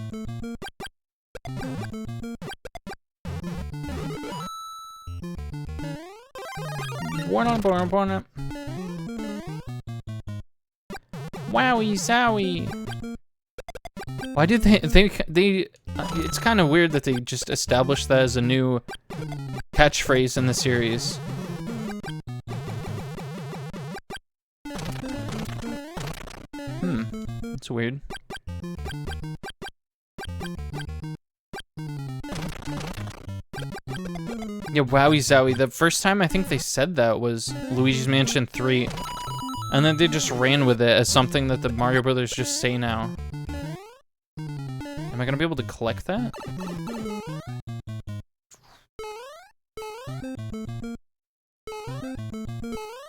Wowie zowie. Why did they it's kind of weird that they just established that as a new catchphrase in the series. That's weird. Yeah, wowie zowie. The first time I think they said that was Luigi's Mansion 3. And then they just ran with it as something that the Mario Brothers just say now. Am I gonna be able to collect that?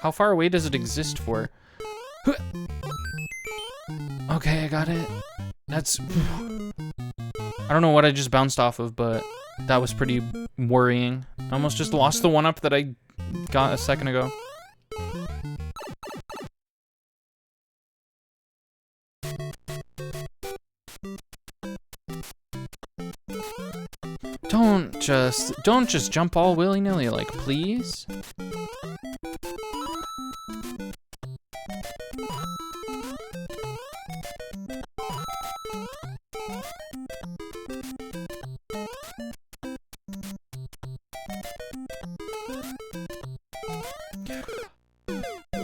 How far away does it exist for? Okay, I got it. That's... I don't know what I just bounced off of, but that was pretty worrying. I almost just lost the one-up that I got a second ago. Don't just jump all willy-nilly, like, please?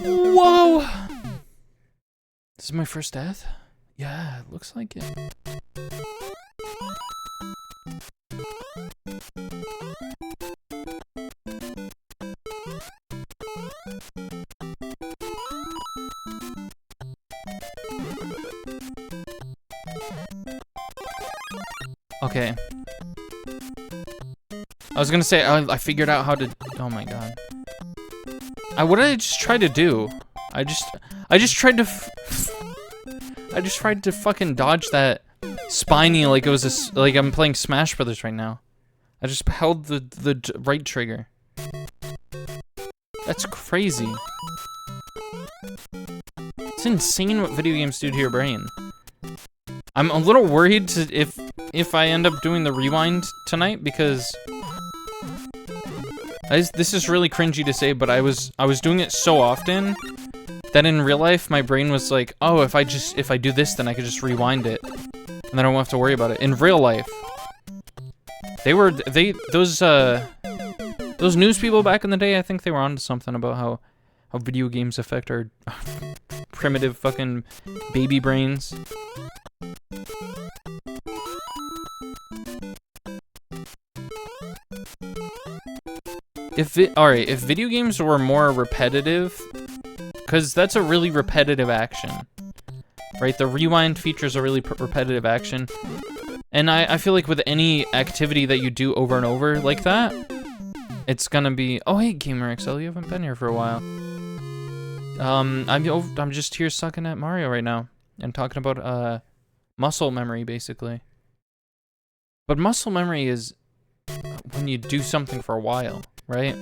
Whoa! This is my first death? Yeah, it looks like it. Okay. I was gonna say, I figured out how to... Oh my god. What did I just try to do? I just tried to... I just tried to fucking dodge that spiny like it was like I'm playing Smash Brothers right now. I just held the right trigger. That's crazy. It's insane what video games do to your brain. I'm a little worried if I end up doing the rewind tonight because this is really cringy to say, but I was doing it so often that in real life my brain was like, oh, if I do this, then I could just rewind it, and then I won't have to worry about it. In real life, those news people back in the day, I think they were onto something about how video games affect our primitive fucking baby brains. If video games were more repetitive, because that's a really repetitive action, right? The rewind feature is a really repetitive action, and I feel like with any activity that you do over and over like that, it's gonna be... Oh, hey, GamerXL, you haven't been here for a while. I'm just here sucking at Mario right now and talking about muscle memory, basically. But muscle memory is when you do something for a while, right?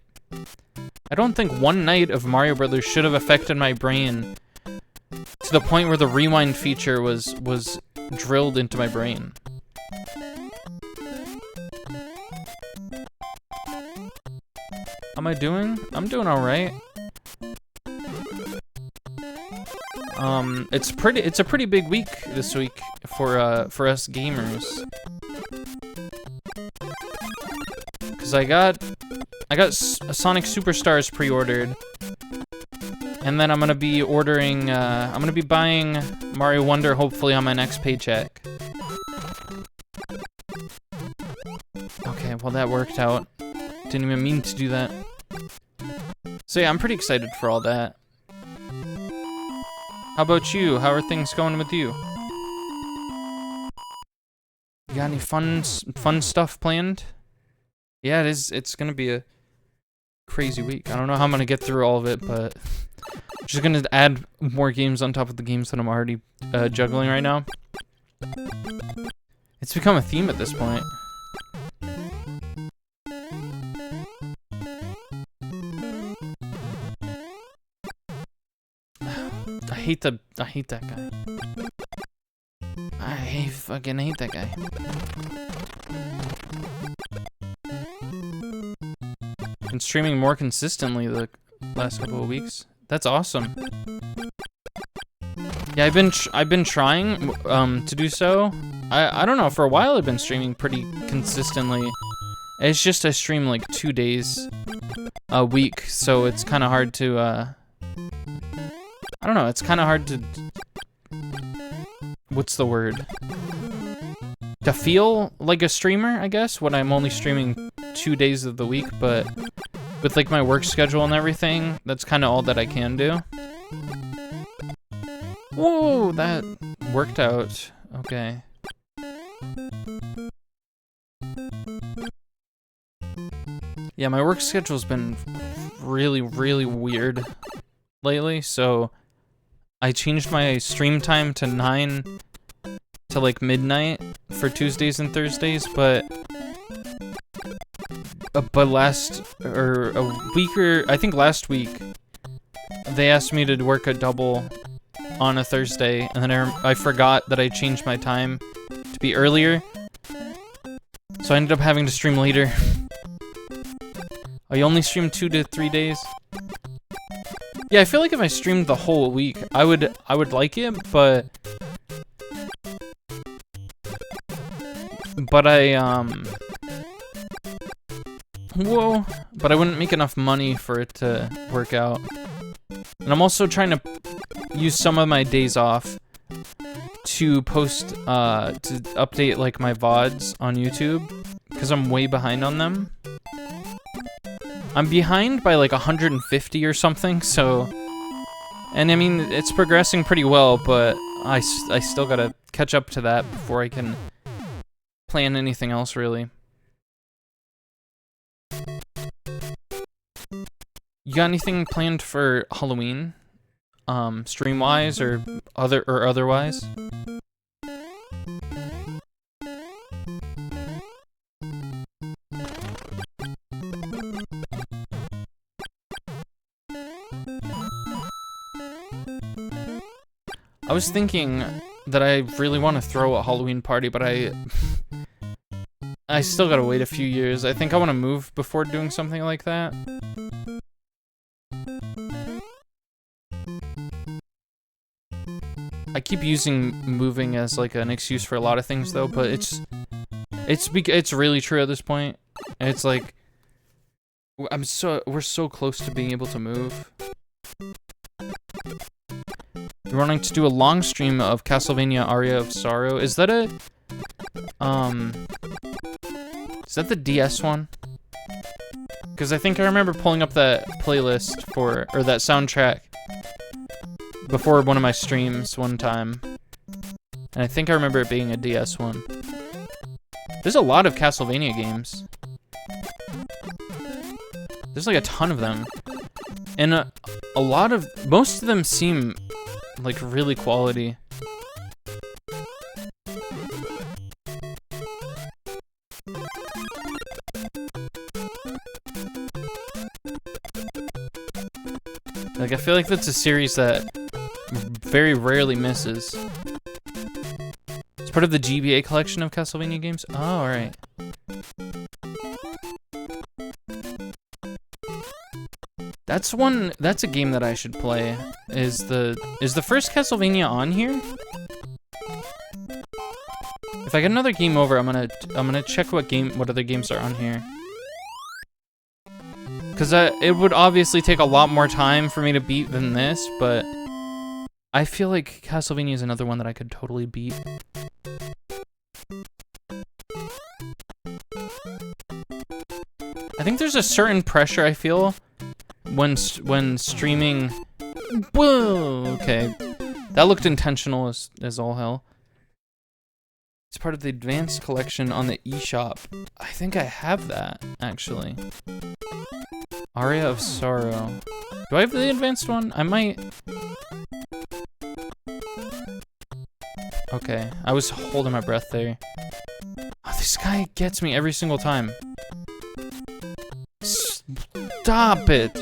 I don't think one night of Mario Brothers should have affected my brain to the point where the rewind feature was drilled into my brain. How am I doing? I'm doing all right. It's a pretty big week this week for us gamers. Cause I got Sonic Superstars pre-ordered, and then I'm gonna be ordering. I'm gonna be buying Mario Wonder hopefully on my next paycheck. Okay, well that worked out. Didn't even mean to do that. So yeah, I'm pretty excited for all that. How about you? How are things going with you? You got any fun stuff planned? Yeah, it is. It's gonna be a crazy week. I don't know how I'm gonna get through all of it, but Just gonna add more games on top of the games that I'm already juggling right now. It's become a theme at this point. I hate that guy. I fucking hate that guy. Been streaming more consistently the last couple of weeks. That's awesome. Yeah, I've been trying to do so. I don't know, for a while I've been streaming pretty consistently. It's just I stream like 2 days a week, so it's kind of hard to I don't know, it's kind of hard to, what's the word? To feel like a streamer, I guess, when I'm only streaming 2 days of the week, but with like my work schedule and everything, that's kind of all that I can do. Whoa, that worked out. Okay. Yeah, my work schedule's been really, really weird lately, so I changed my stream time to 9 to like midnight for Tuesdays and Thursdays, but last week they asked me to work a double on a Thursday, and then I forgot that I changed my time to be earlier, so I ended up having to stream later. I only stream 2 to 3 days. Yeah, I feel like if I streamed the whole week, I would like it, but I wouldn't make enough money for it to work out. And I'm also trying to use some of my days off to post, to update like my VODs on YouTube, because I'm way behind on them. I'm behind by like 150 or something, so, and I mean, it's progressing pretty well, but I still gotta catch up to that before I can plan anything else, really. You got anything planned for Halloween? Stream-wise or otherwise? I was thinking that I really want to throw a Halloween party, but I still gotta wait a few years. I think I want to move before doing something like that. I keep using moving as like an excuse for a lot of things though, but it's really true at this point. It's like we're so close to being able to move. We're wanting to do a long stream of Castlevania Aria of Sorrow. Is that the DS one? Because I think I remember pulling up that playlist or that soundtrack before one of my streams one time. And I think I remember it being a DS one. There's a lot of Castlevania games. There's like a ton of them. And most of them seem like really quality. Like, I feel like that's a series that very rarely misses. It's part of the GBA collection of Castlevania games. Oh, alright. That's a game that I should play. Is the first Castlevania on here? If I get another game over, I'm gonna check what other games are on here. Cause it would obviously take a lot more time for me to beat than this, but I feel like Castlevania is another one that I could totally beat. I think there's a certain pressure I feel when streaming. Whoa, okay, that looked intentional as all hell. It's part of the advanced collection on the eShop. I think I have that actually. Aria of Sorrow. Do I have the advanced one? I might. Okay, I was holding my breath there. Oh, this guy gets me every single time. Stop it!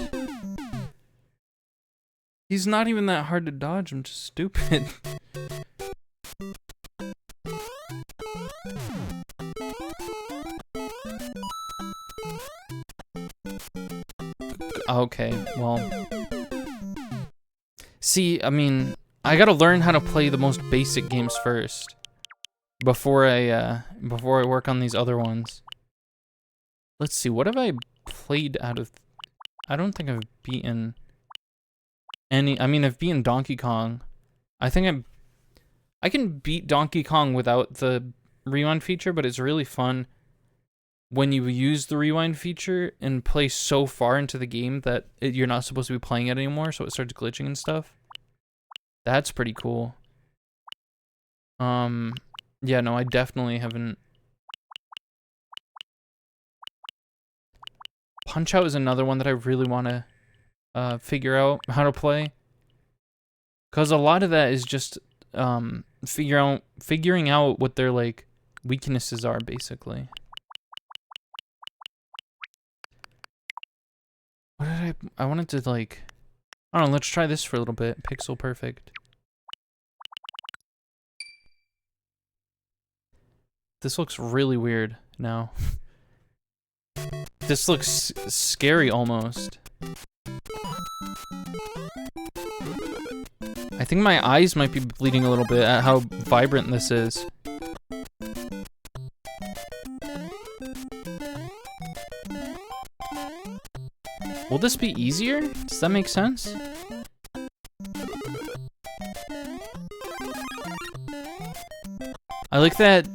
He's not even that hard to dodge, I'm just stupid. Okay, well. See, I mean, I gotta learn how to play the most basic games first. Before I work on these other ones. Let's see, what have I played out of... I don't think I've beaten any... I mean, I've beaten Donkey Kong. I think I can beat Donkey Kong without the rewind feature, but it's really fun when you use the rewind feature and play so far into the game that you're not supposed to be playing it anymore, so it starts glitching and stuff. That's pretty cool. Yeah, no, I definitely haven't. Punch-Out is another one that I really want to figure out how to play. Because a lot of that is just figuring out what their, like, weaknesses are, basically. What did I wanted to, like... I don't know, let's try this for a little bit. Pixel Perfect. This looks really weird now. This looks scary almost. I think my eyes might be bleeding a little bit at how vibrant this is. Will this be easier? Does that make sense? I like that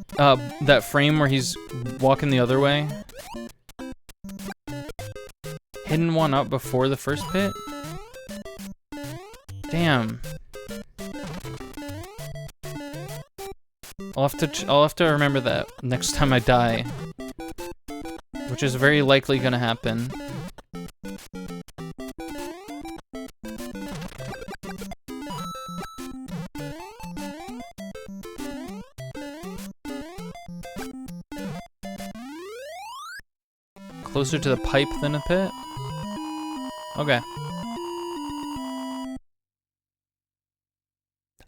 that frame where he's walking the other way. Hidden one up before the first pit? Damn. I'll have to remember that next time I die. Which is very likely gonna happen. Closer to the pipe than a pit? Okay.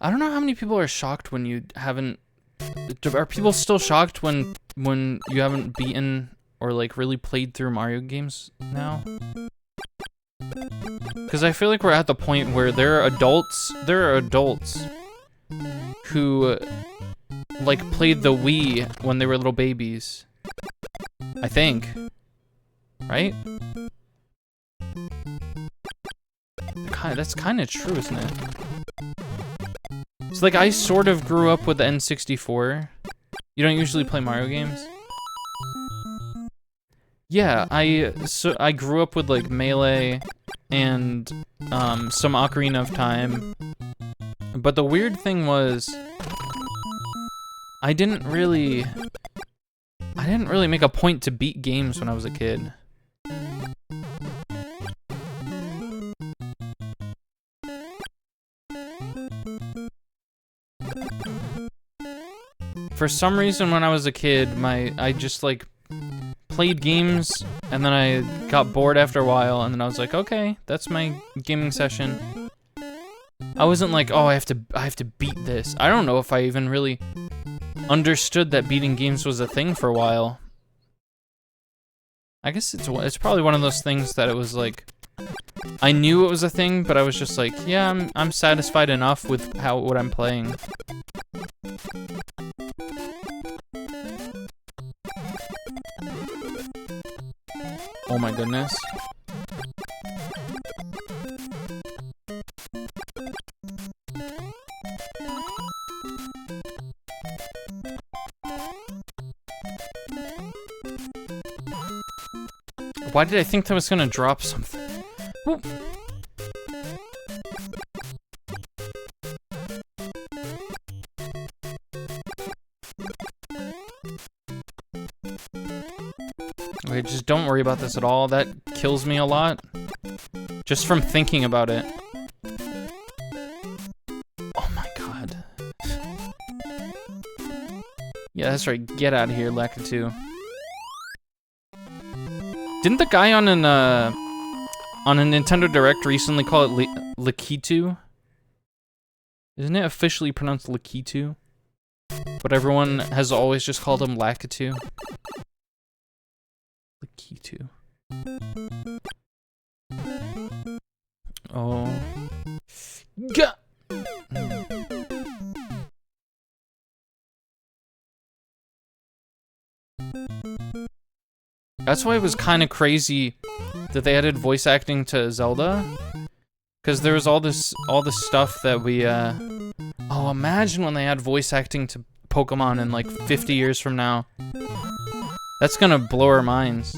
I don't know how many people are shocked when you haven't... Are people still shocked when you haven't beaten or like really played through Mario games now? Because I feel like we're at the point where there are adults who like played the Wii when they were little babies. I think. Right? That's kind of true, isn't it? It's like I sort of grew up with the N64. You don't usually play Mario games? Yeah, I grew up with like Melee and some Ocarina of Time. But the weird thing was I didn't really make a point to beat games when I was a kid. For some reason, when I was a kid, I just like played games, and then I got bored after a while, and then I was like, okay, that's my gaming session. I wasn't like, oh, I have to beat this. I don't know if I even really understood that beating games was a thing for a while. I guess it's probably one of those things that it was like, I knew it was a thing, but I was just like, yeah, I'm satisfied enough with what I'm playing. Oh my goodness. Why did I think that was gonna drop something? Whoop. Wait, just don't worry about this at all. That kills me a lot. Just from thinking about it. Oh my god. Yeah, that's right. Get out of here, Lakitu. Didn't the guy on a Nintendo Direct recently call it Lakitu? Isn't it officially pronounced Lakitu? But everyone has always just called him Lakitu. Lakitu. Oh. Gah! That's why it was kind of crazy that they added voice acting to Zelda, because there was all this stuff that we oh, imagine when they add voice acting to Pokemon in like 50 years from now. That's gonna blow our minds.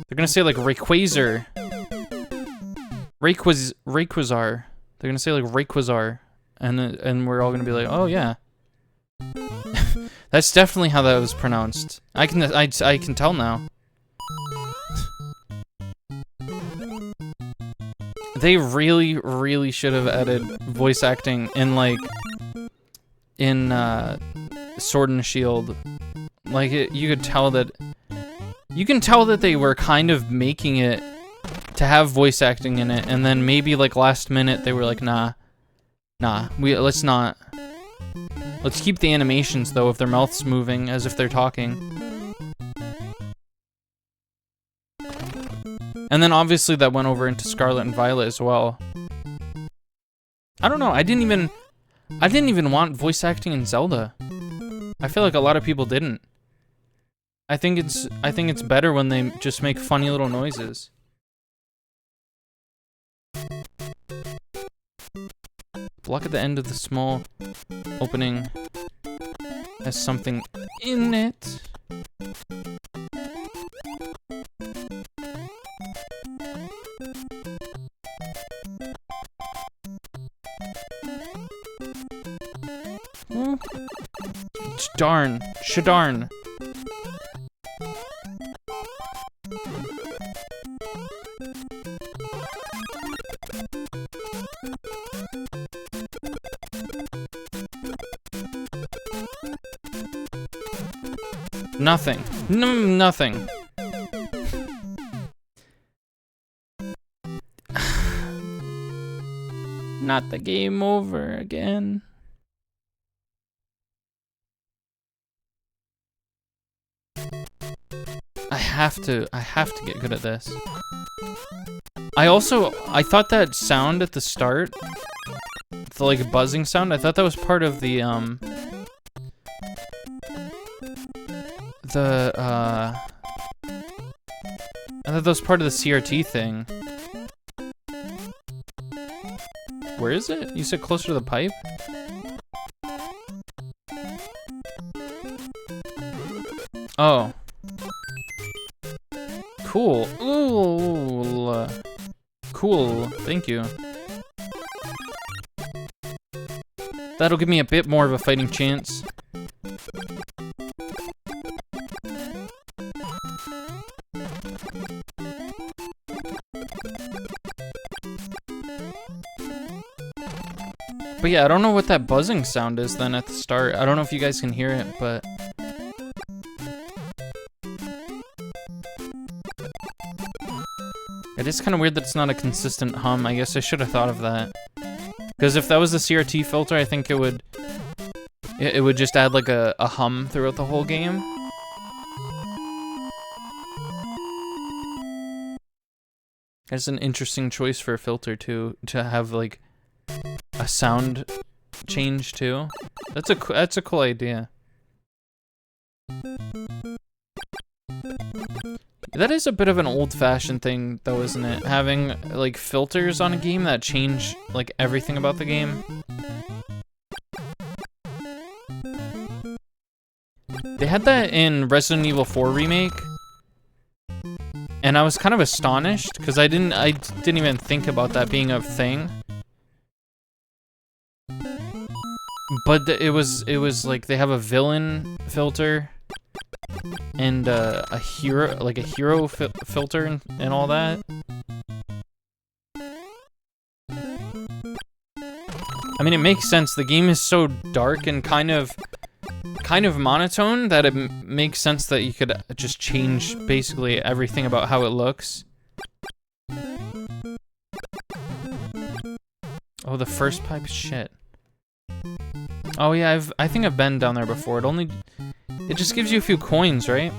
They're gonna say like Rayquaza. Rayquaza. They're gonna say like Rayquaza, and we're all gonna be like, oh yeah. That's definitely how that was pronounced. I can tell now. They really should have added voice acting in like Sword and Shield. Like you can tell that they were kind of making it to have voice acting in it, and then maybe like last minute they were like, nah, let's not. Let's keep the animations, though, if their mouth's moving, as if they're talking. And then, obviously, that went over into Scarlet and Violet as well. I don't know, I didn't even want voice acting in Zelda. I feel like a lot of people didn't. I think it's better when they just make funny little noises. Block at the end of the small opening has something in it. Darn. Shadarn. Nothing. Nothing. Not the game over again. I have to get good at this. I thought that sound at the start, the like buzzing sound, I thought that was part of the I thought that was part of the CRT thing. Where is it? You said closer to the pipe? Oh. Cool. Ooh. Cool. Thank you. That'll give me a bit more of a fighting chance. But yeah, I don't know what that buzzing sound is then at the start. I don't know if you guys can hear it, but... It is kind of weird that it's not a consistent hum. I guess I should have thought of that. Because if that was the CRT filter, I think it would just add like a hum throughout the whole game. That's an interesting choice for a filter too, to have like a sound change too. That's a cool idea. That is a bit of an old-fashioned thing though, isn't it? Having like filters on a game that change like everything about the game. They had that in Resident Evil 4 Remake. And I was kind of astonished because I didn't even think about that being a thing. But it was like they have a villain filter and a hero, like a hero filter and all that. I mean, it makes sense. The game is so dark and kind of monotone that it makes sense that you could just change basically everything about how it looks. Oh, the first pipe, shit. Oh yeah, I think I've been down there before. It just gives you a few coins, right?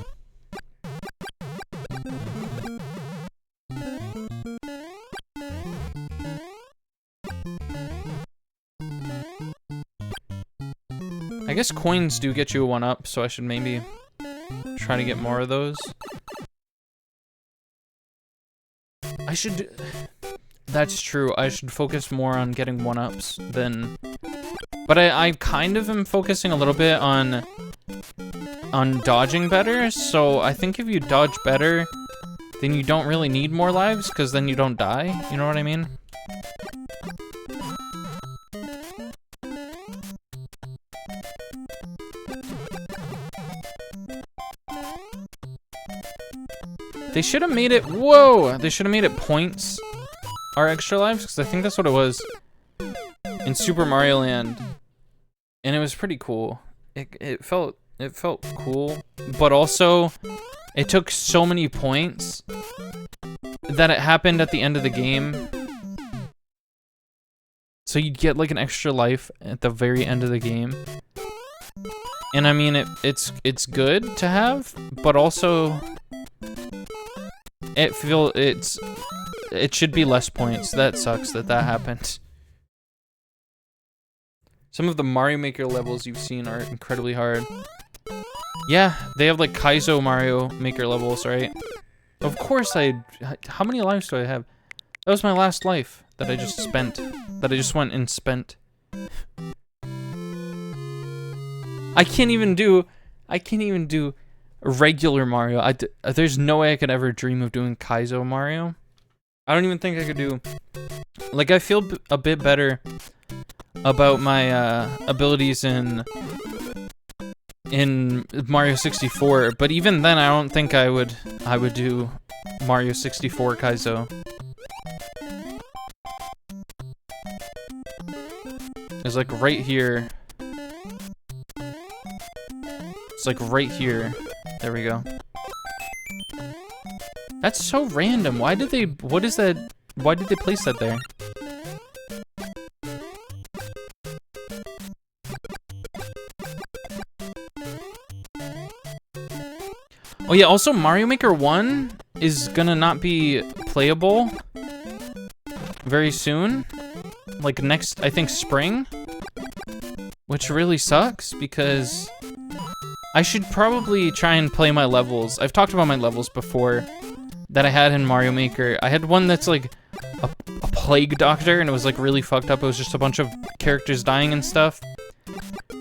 I guess coins do get you a 1-up, so I should maybe try to get more of those. I should... That's true. I should focus more on getting 1-ups than... But I kind of am focusing a little bit on dodging better, so I think if you dodge better, then you don't really need more lives, because then you don't die. You know what I mean? They should have made it... Whoa! They should have made it points are extra lives, because I think that's what it was in Super Mario Land. And it was pretty cool. It felt cool, but also it took so many points that it happened at the end of the game. So you'd get like an extra life at the very end of the game. And I mean it's good to have, but also it should be less points. That sucks that happened. Some of the Mario Maker levels you've seen are incredibly hard. Yeah, they have like Kaizo Mario Maker levels, right? Of course how many lives do I have? That was my last life that I just spent. That I just went and spent. I can't even do regular Mario. There's no way I could ever dream of doing Kaizo Mario. I don't even think I could do... Like, I feel a bit better about my abilities in Mario 64, but even then I don't think I would do Mario 64 Kaizo. It's like right here. It's like right here. There we go. That's so random. Why did they... What is that? Why did they place that there? Oh yeah, also Mario Maker 1 is gonna not be playable very soon. Like next, I think spring. Which really sucks because I should probably try and play my levels. I've talked about my levels before that I had in Mario Maker. I had one that's like a plague doctor and it was like really fucked up. It was just a bunch of characters dying and stuff.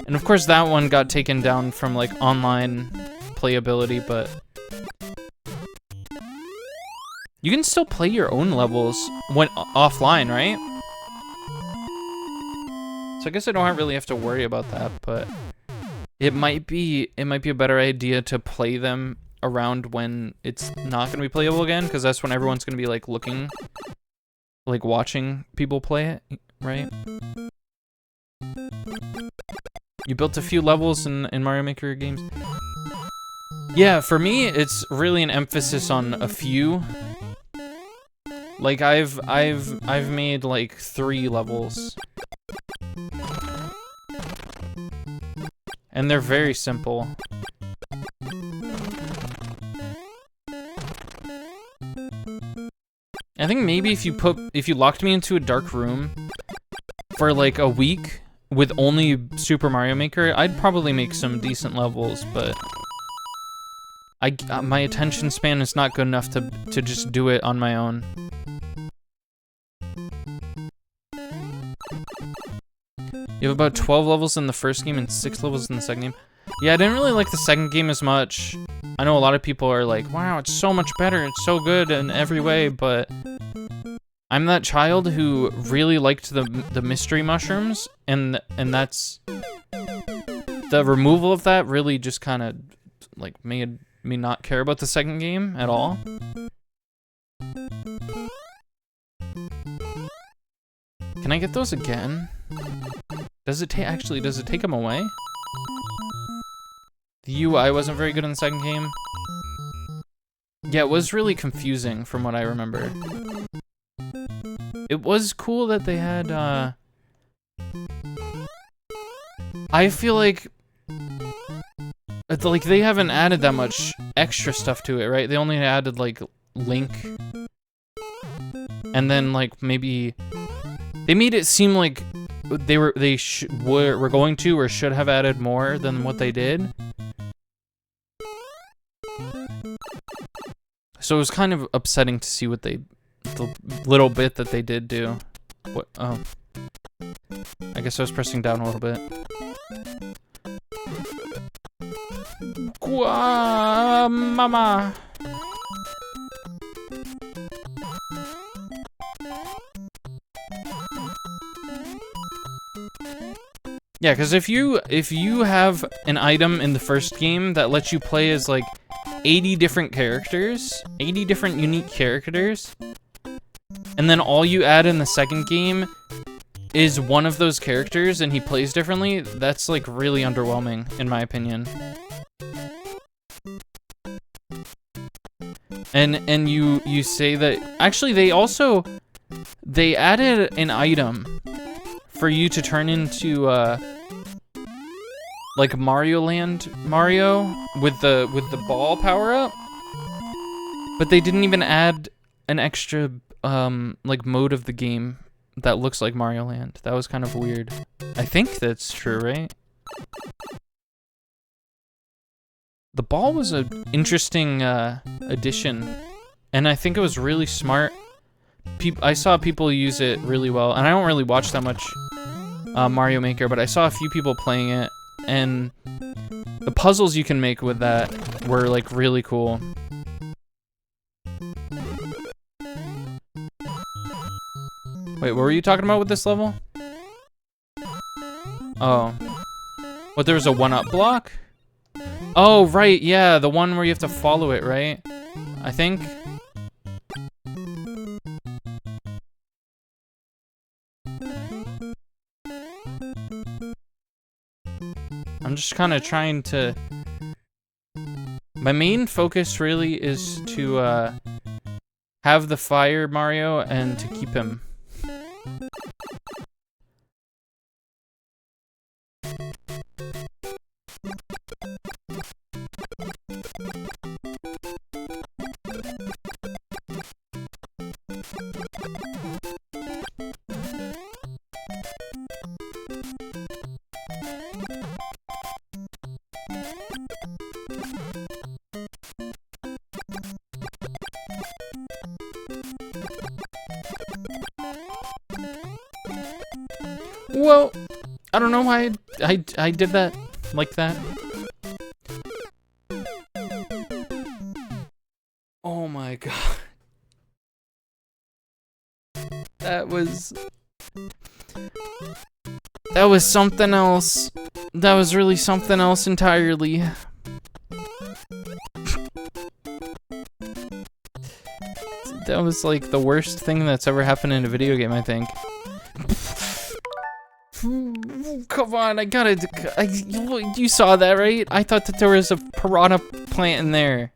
And of course that one got taken down from like online playability, but you can still play your own levels when offline, right? So I guess I don't really have to worry about that, but it might be a better idea to play them around when it's not going to be playable again, because that's when everyone's going to be like looking, like watching people play it, right? You built a few levels in Mario Maker games. Yeah, for me, it's really an emphasis on a few. Like I've made like 3 levels. And they're very simple. I think maybe if you locked me into a dark room for like a week with only Super Mario Maker, I'd probably make some decent levels, but my attention span is not good enough to just do it on my own. You have about 12 levels in the first game and 6 levels in the second game. Yeah, I didn't really like the second game as much. I know a lot of people are like, wow, it's so much better, it's so good in every way, but I'm that child who really liked the mystery mushrooms, and that's... The removal of that really just kind of like made me not care about the second game at all. Can I get those again? Does it take does it take them away? The UI wasn't very good in the second game. Yeah, it was really confusing from what I remember. It was cool that they had, I feel like they haven't added that much extra stuff to it, right? They only added, like, Link. And then, like, maybe... They made it seem like they were going to or should have added more than what they did. So it was kind of upsetting to see what the little bit that they did do. What? Oh. I guess I was pressing down a little bit. Mama. Yeah, because if you have an item in the first game that lets you play as like 80 different characters, 80 different unique characters, and then all you add in the second game is one of those characters and he plays differently, that's like really underwhelming in my opinion. And you say that actually they added an item for you to turn into like Mario Land Mario with the ball power up, but they didn't even add an extra like mode of the game that looks like Mario Land. That was kind of weird. I think that's true, right? The ball was an interesting addition, and I think it was really smart. I saw people use it really well, and I don't really watch that much Mario Maker, but I saw a few people playing it, and the puzzles you can make with that were like really cool. Wait, what were you talking about with this level? Oh. What, there was a one-up block? Oh, right, yeah, the one where you have to follow it, right? I think. I'm just kind of trying to... My main focus really is to have the fire Mario and to keep him. Well, I don't know why I did that like that. Oh my god. That was something else. That was really something else entirely. That was like the worst thing that's ever happened in a video game, I think. Come on, you saw that, right? I thought that there was a piranha plant in there.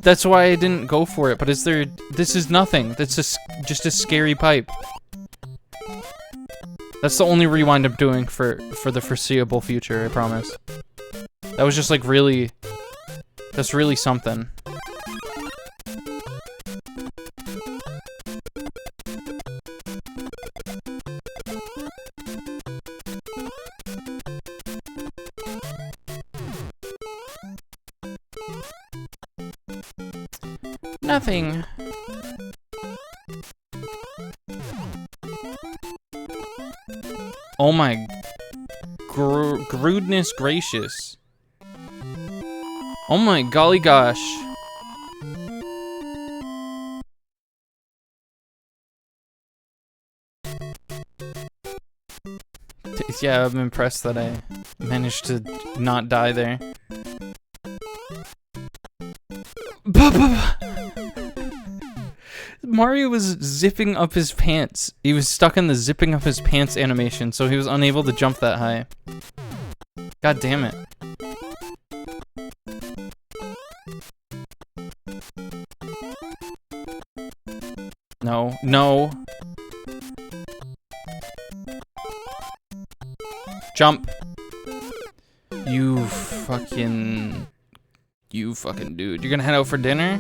That's why I didn't go for it, but this is nothing. That's just a scary pipe. That's the only rewind I'm doing for the foreseeable future, I promise. That was just like that's really something. Nothing. Oh my goodness gracious. Oh my golly gosh. Yeah, I'm impressed that I managed to not die there. Mario was zipping up his pants. He was stuck in the zipping up his pants animation, so he was unable to jump that high. God damn it. No, no. Jump. You fucking dude. You're gonna head out for dinner?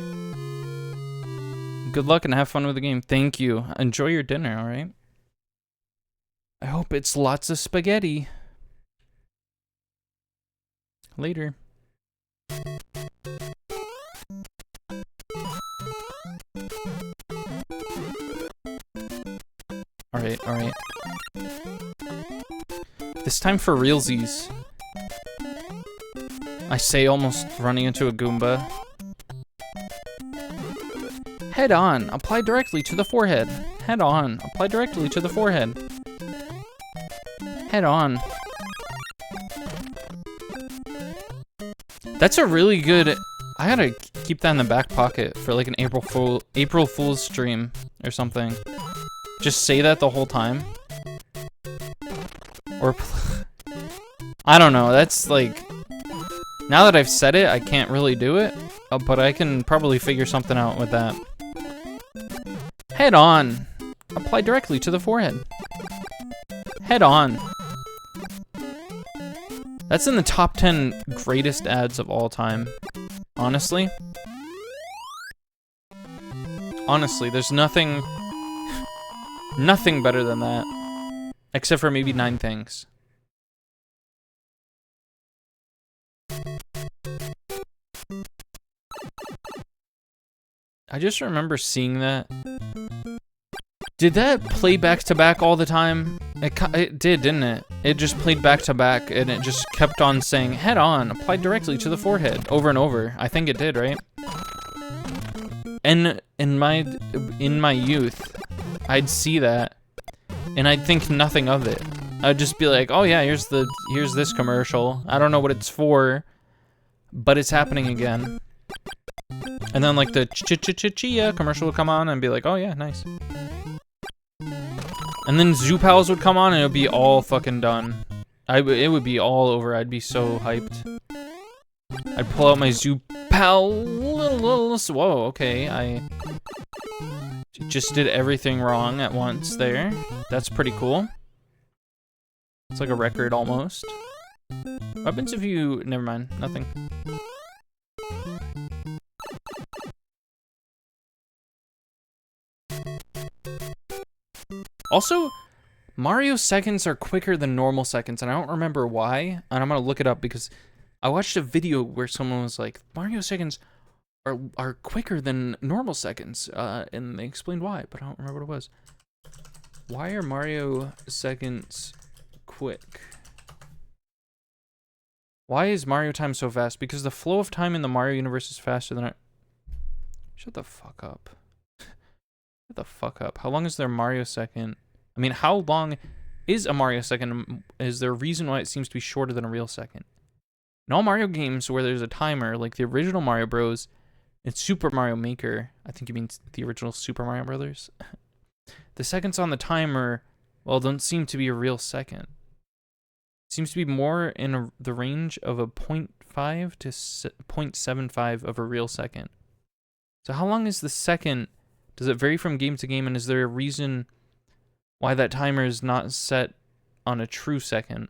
Good luck and have fun with the game. Thank you. Enjoy your dinner, alright? I hope it's lots of spaghetti. Later. Alright, alright. This time for realsies. I say almost running into a Goomba. Head on. Apply directly to the forehead. Head on. Apply directly to the forehead. Head on. That's a really good... I gotta keep that in the back pocket for like an April Fool's stream or something. Just say that the whole time. Or... I don't know. That's like... Now that I've said it, I can't really do it. But I can probably figure something out with that. Head on. Apply directly to the forehead. Head on. That's in the top 10 greatest ads of all time. Honestly. Honestly, there's nothing better than that. Except for maybe 9 Things. I just remember seeing that. Did that play back to back all the time? It did, didn't it? It just played back to back, and it just kept on saying, head on, apply directly to the forehead, over and over. I think it did, right? And in my youth, I'd see that, and I'd think nothing of it. I'd just be like, oh yeah, here's this commercial. I don't know what it's for, but it's happening again. And then like the Chia commercial would come on and be like, oh yeah, nice. And then Zoo Pals would come on and it would be all fucking done. It would be all over. I'd be so hyped. I'd pull out my Zoo Pal. Whoa, okay. I just did everything wrong at once there. That's pretty cool. It's like a record almost. What happens if you... Never mind. Nothing. Also, Mario seconds are quicker than normal seconds, and I don't remember why, and I'm gonna look it up because I watched a video where someone was like, Mario seconds are quicker than normal seconds, and they explained why, but I don't remember what it was. Why are Mario seconds quick? Why is Mario time so fast? Because the flow of time in the Mario universe is faster than Shut the fuck up. Shut the fuck up. How long is their Mario second? I mean, how long is a Mario second? Is there a reason why it seems to be shorter than a real second? In all Mario games where there's a timer, like the original Mario Bros. And Super Mario Maker, I think you mean the original Super Mario Brothers. The seconds on the timer, well, don't seem to be a real second. It seems to be more in the range of a 0.5 to 0.75 of a real second. So how long is the second? Does it vary from game to game? And is there a reason why that timer is not set on a true second?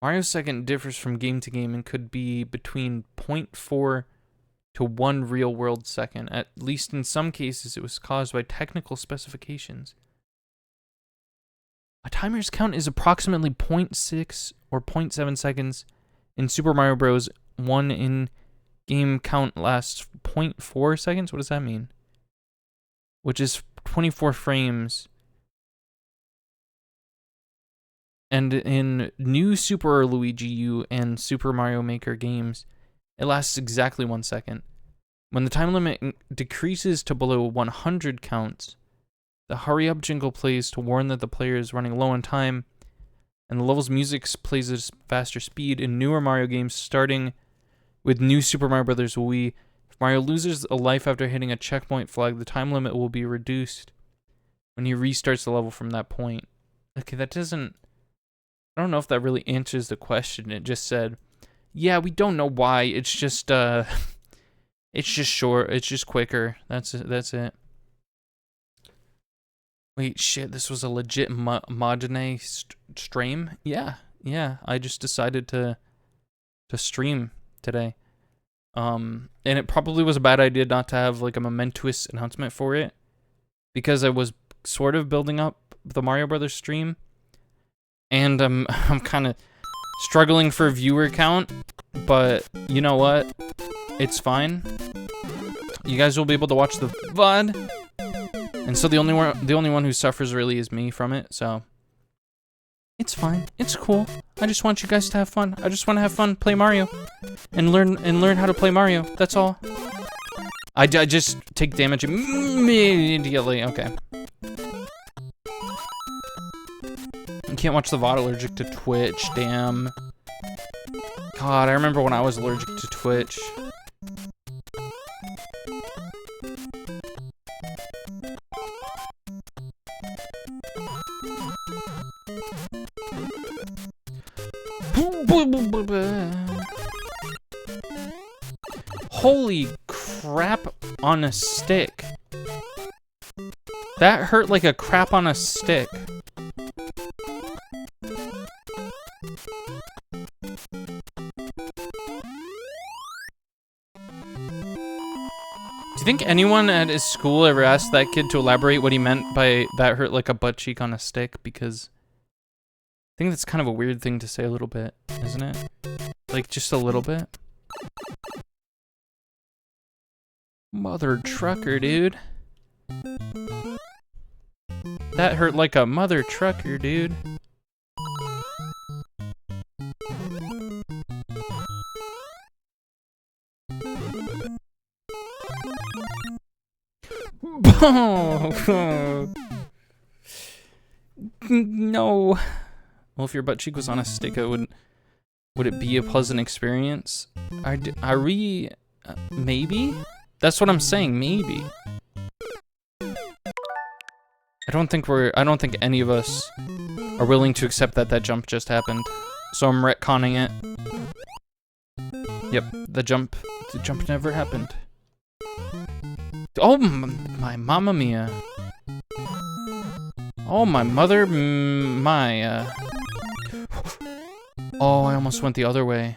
Mario's second differs from game to game and could be between 0.4 to 1 real-world second. At least in some cases, it was caused by technical specifications. A timer's count is approximately 0.6 or 0.7 seconds in Super Mario Bros. 1 in-game count lasts 0.4 seconds? What does that mean? Which is 24 frames. And in new Super Luigi U and Super Mario Maker games, it lasts exactly 1 second. When the time limit decreases to below 100 counts, the hurry up jingle plays to warn that the player is running low on time, and the level's music plays at a faster speed. In newer Mario games, starting with New Super Mario Bros. Wii. If Mario loses a life after hitting a checkpoint flag, the time limit will be reduced when he restarts the level from that point. Okay, that doesn't... I don't know if that really answers the question. It just said, yeah, we don't know why. It's just, it's just short. It's just quicker. That's it. Wait, shit, this was a legit Modene stream? Yeah. I just decided to stream today. And it probably was a bad idea not to have like a momentous announcement for it, because I was sort of building up the Mario Brothers stream, and I'm kind of struggling for a viewer count, but you know what? It's fine. You guys will be able to watch the VOD. And so the only one who suffers really is me from it, so it's fine. It's cool. I just want you guys to have fun. I just want to have fun, play Mario, and learn how to play Mario. That's all. I just take damage immediately. Okay. You can't watch the VOD allergic to Twitch. Damn. God, I remember when I was allergic to Twitch. Holy crap on a stick. That hurt like a crap on a stick. Do you think anyone at his school ever asked that kid to elaborate what he meant by that hurt like a butt cheek on a stick? Because I think that's kind of a weird thing to say a little bit, isn't it? Like, just a little bit. Mother trucker, dude. That hurt like a mother trucker, dude. No. Well, if your butt cheek was on a stick, would it be a pleasant experience? Are we... maybe? That's what I'm saying, maybe. I don't think any of us are willing to accept that that jump just happened. So I'm retconning it. Yep, the jump never happened. Oh, my mamma mia. Oh, my mother, my, Oh, I almost went the other way.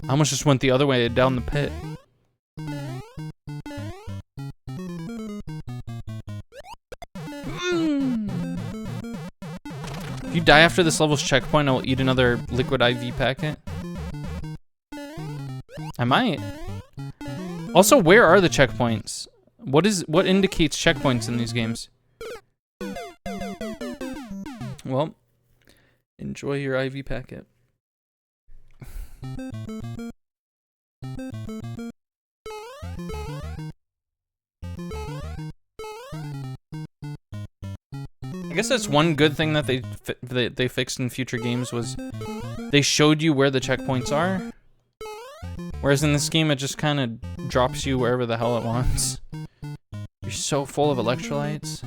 I almost just went the other way down the pit. If you die after this level's checkpoint, I will eat another liquid IV packet. I might. Also, where are the checkpoints? What indicates checkpoints in these games? Well, enjoy your IV packet. I guess that's one good thing that they fixed in future games was they showed you where the checkpoints are. Whereas in this game, it just kind of drops you wherever the hell it wants. You're so full of electrolytes.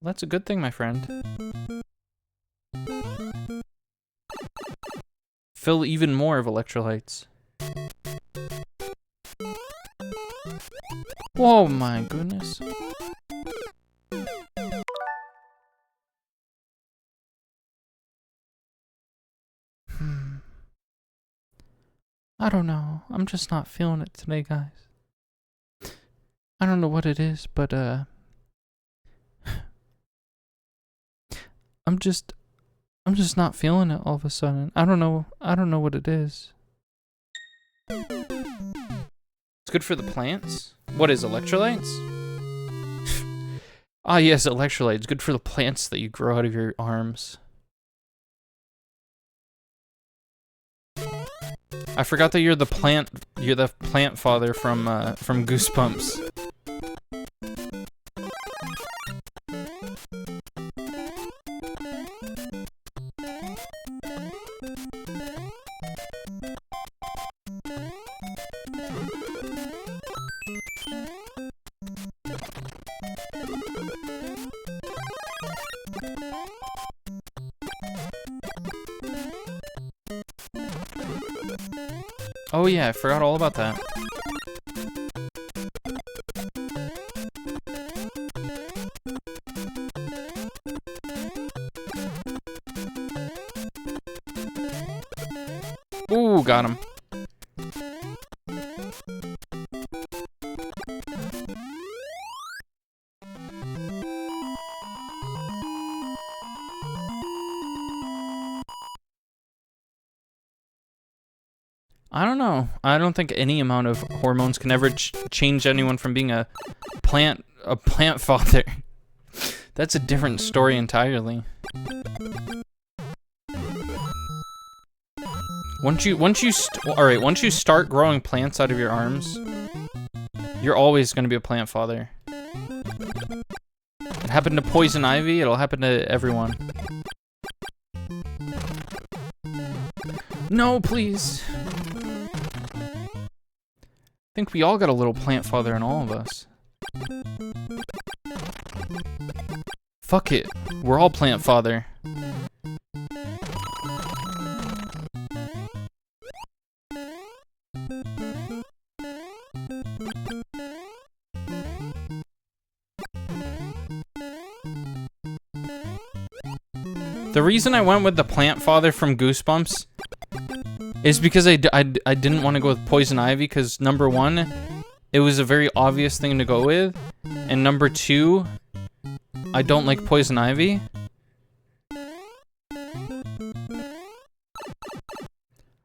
That's a good thing, my friend. Fill even more of electrolytes. Whoa, my goodness. I don't know. I'm just not feeling it today, guys. I don't know what it is, but I'm just not feeling it all of a sudden. I don't know what it is. It's good for the plants? What is electrolytes? Ah, yes, electrolytes. Good for the plants that you grow out of your arms. I forgot that you're the plant father from Goosebumps. Oh yeah, I forgot all about that. Ooh, got him. I don't know. I don't think any amount of hormones can ever change anyone from being a plant father. That's a different story entirely. Once you start growing plants out of your arms, you're always going to be a plant father. It happened to poison ivy, it'll happen to everyone. No, please. I think we all got a little plant father in all of us. Fuck it. We're all plant father. The reason I went with the plant father from Goosebumps is because I didn't want to go with poison ivy because number one, it was a very obvious thing to go with, and number two, I don't like poison ivy.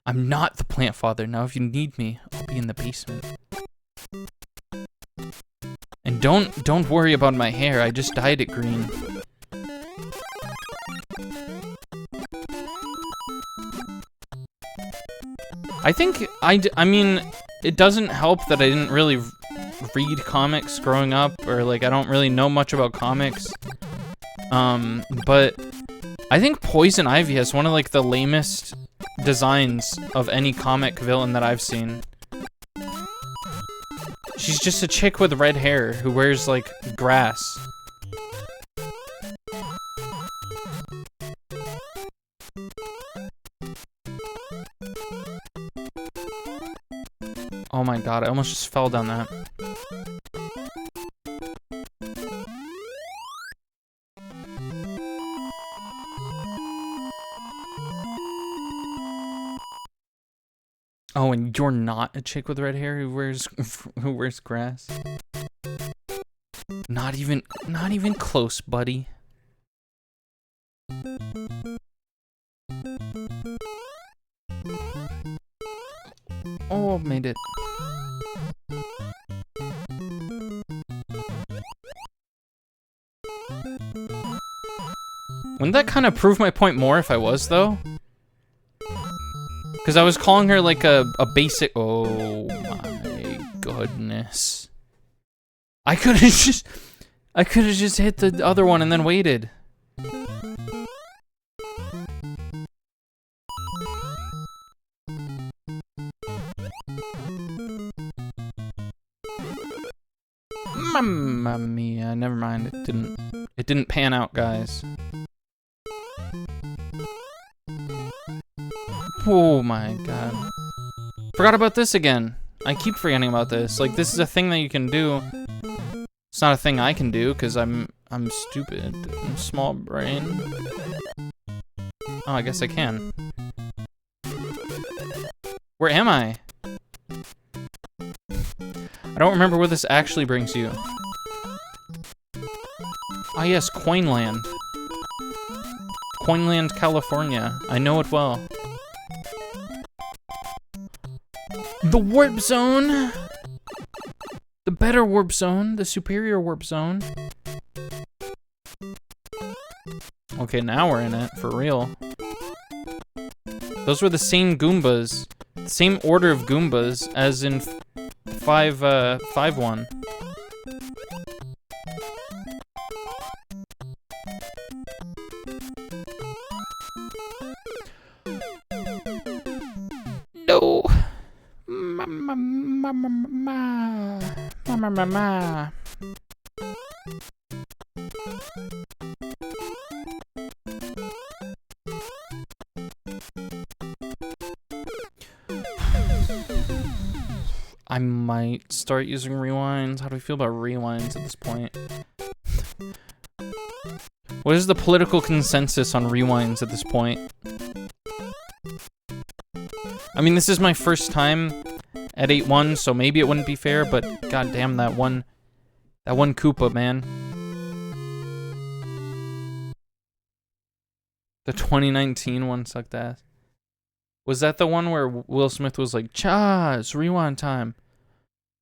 I'm not the plant father. Now if you need me, I'll be in the basement. And don't worry about my hair. I just dyed it green. I mean, it doesn't help that I didn't really read comics growing up, or like I don't really know much about comics. But I think Poison Ivy has one of like the lamest designs of any comic villain that I've seen. She's just a chick with red hair who wears like grass. Oh my god, I almost just fell down that. Oh, and you're not a chick with red hair who wears grass? Not even close, buddy. Oh, made it. Wouldn't that kind of prove my point more if I was, though? Because I was calling her like a basic... Oh my goodness. I could have just hit the other one and then waited. Mamma mia, never mind. It didn't pan out, guys. Oh my god. Forgot about this again. I keep forgetting about this. Like, this is a thing that you can do. It's not a thing I can do, because I'm stupid. I'm small brain. Oh, I guess I can. Where am I? I don't remember where this actually brings you. Ah yes, Coinland. Coinland, California. I know it well. The warp zone! The better warp zone, the superior warp zone. Okay, now we're in it, for real. Those were the same Goombas. The same order of Goombas as in 5-1. No! I might start using rewinds. How do I feel about rewinds at this point? What is the political consensus on rewinds at this point? I mean, this is my first time at 8-1, so maybe it wouldn't be fair, but goddamn that one Koopa, man. The 2019 one sucked ass. Was that the one where Will Smith was like, "Cha, it's rewind time"?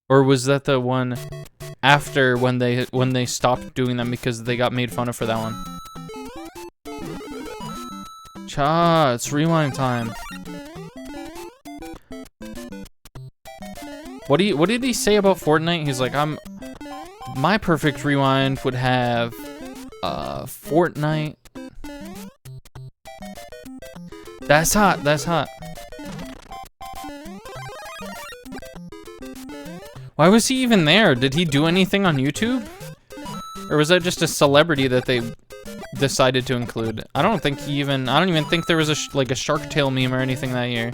Or was that the one after when they stopped doing them because they got made fun of for that one? Cha, it's rewind time. What did he say about Fortnite? He's like, my perfect rewind would have Fortnite. That's hot. That's hot. Why was he even there? Did he do anything on YouTube? Or was that just a celebrity that they decided to include? I don't even think there was a Shark Tale meme or anything that year.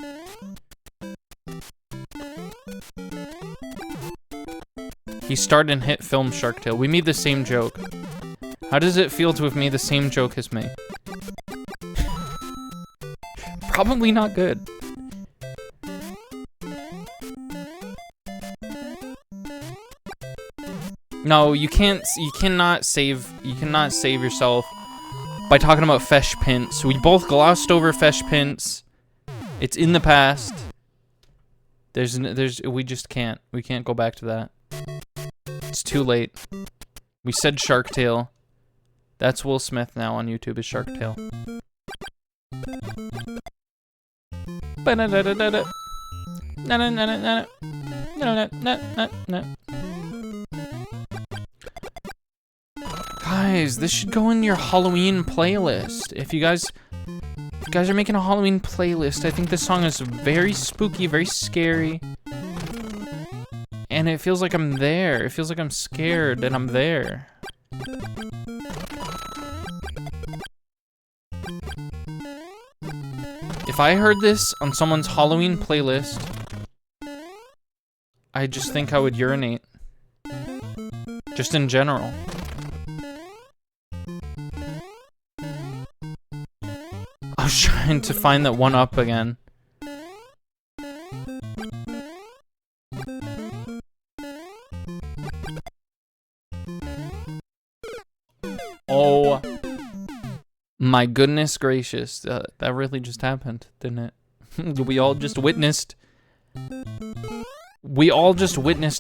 He starred in hit film Shark Tale. We made the same joke. How does it feel to have made the same joke as me? Probably not good. No, you cannot save yourself by talking about Fesh Pints. We both glossed over Fesh Pints. It's in the past. We just can't. We can't go back to that. It's too late. We said Shark Tale. That's Will Smith now on YouTube is Shark Tale. Guys, this should go in your Halloween playlist. If you guys are making a Halloween playlist, I think this song is very spooky, very scary. And it feels like I'm there. It feels like I'm scared and I'm there. If I heard this on someone's Halloween playlist, I just think I would urinate. Just in general. I was trying to find that one up again. Oh my goodness gracious. That really just happened, didn't it? We all just witnessed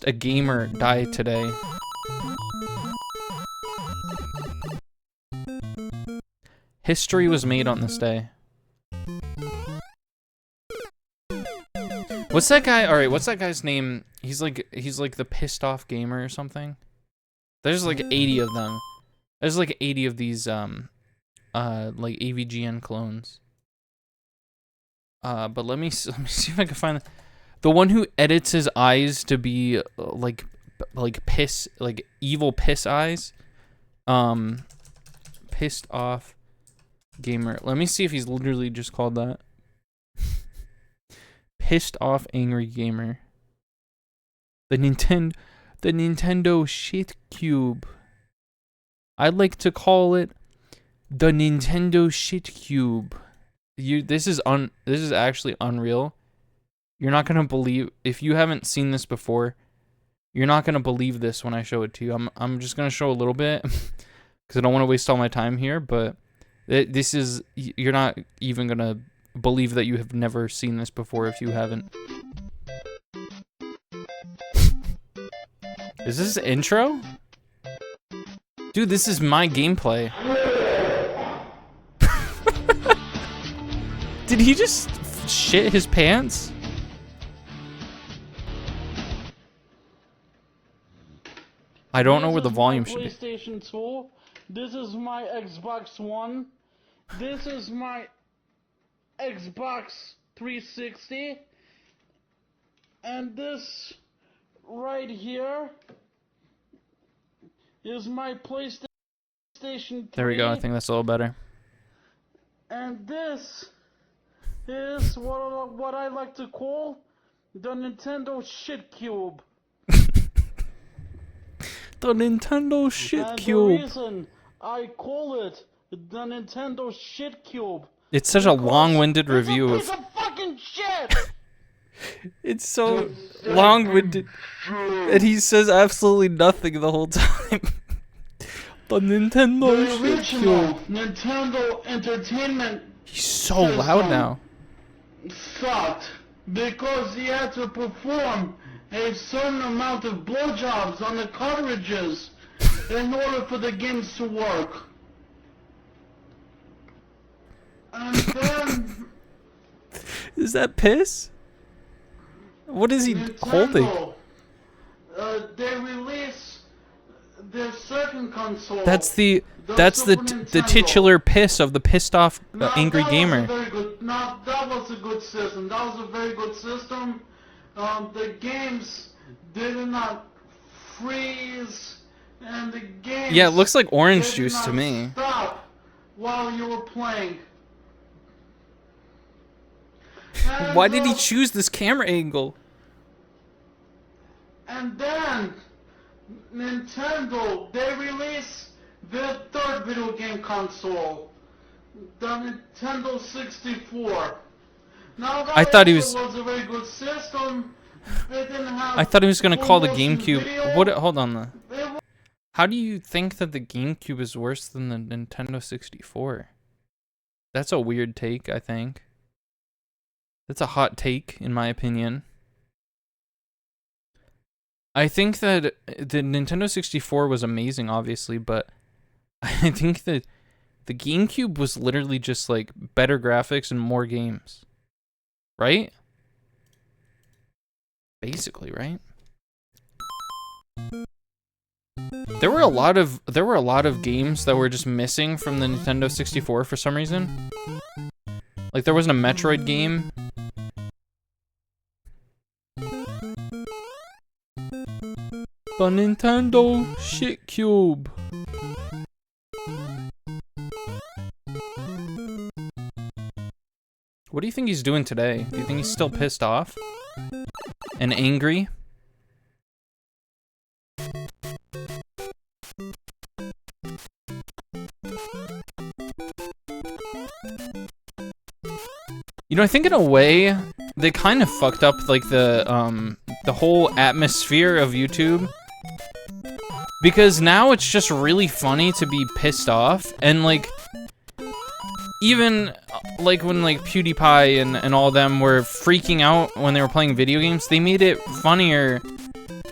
a gamer die today. History was made on this day. What's that guy? All right, what's that guy's name? He's like the pissed off gamer or something. There's like 80 of them. There's like 80 of these like AVGN clones. But let me see if I can find the one who edits his eyes to be like piss, like evil piss eyes. Pissed off gamer. Let me see if he's literally just called that. Pissed off angry gamer. The Nintendo shit cube. I'd like to call it the Nintendo shit cube. This is actually unreal. You're not gonna believe, if you haven't seen this before, you're not gonna believe this when I show it to you. I'm just gonna show a little bit because I don't want to waste all my time here, but this is, you're not even gonna believe that you have never seen this before if you haven't. Is this intro? Dude, this is my gameplay. Did he just shit his pants? I don't know where the volume should be. PlayStation 2. This is my Xbox One. This is my Xbox 360. And this right here is my PlayStation 3. There we go. I think that's a little better. And this is what I like to call The Nintendo shit cube. The Nintendo shit And cube. the reason I call it the Nintendo shit cube. It's such a long-winded It's review a of. piece of fucking shit. It's so long-winded, and he says absolutely nothing the whole time. The Nintendo The shit original cube. Nintendo Entertainment He's so loud now. sucked because he had to perform a certain amount of blowjobs on the cartridges in order for the games to work. And then Is that piss? What is he holding? Nintendo, they release their second console. That's the the the titular piss of the pissed off angry gamer. That was a good system. That was a very good system. The games did not freeze, and the games. Yeah, it looks like orange did juice not to me. Stop while you were playing. And, Why did he choose this camera angle? And then Nintendo, they released their third video game console, the Nintendo 64. Now that I thought he also was- a very good system. It didn't have I thought he was gonna call the full-motion GameCube. video. What? Hold on. It wa- How do you think that the GameCube is worse than the Nintendo 64? That's a weird take, I think. That's a hot take, in my opinion. I think that the Nintendo 64 was amazing, obviously, but I think that the GameCube was literally just like better graphics and more games. Right? Basically, right? There were a lot of games that were just missing from the Nintendo 64 for some reason. Like there wasn't a Metroid game. The Nintendo shit cube. What do you think he's doing today? Do you think he's still pissed off? And angry? You know, I think in a way, they kind of fucked up like the whole atmosphere of YouTube. Because now it's just really funny to be pissed off, and like even like when like PewDiePie and all them were freaking out when they were playing video games, they made it funnier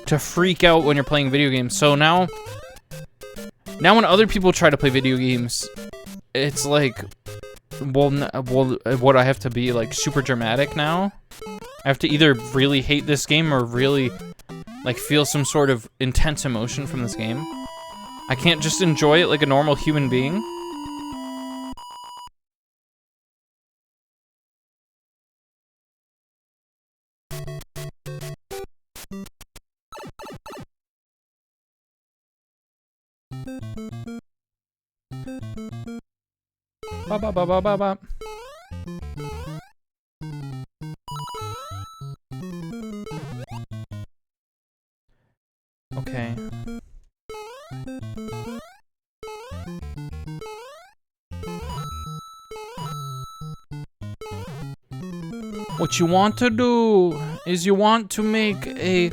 to freak out when you're playing video games. So now when other people try to play video games, it's like, well, what, I have to be like super dramatic now? I have to either really hate this game or really like feel some sort of intense emotion from this game. I can't just enjoy it like a normal human being. Ba ba ba ba ba ba. Okay. What you want to do is you want to make a...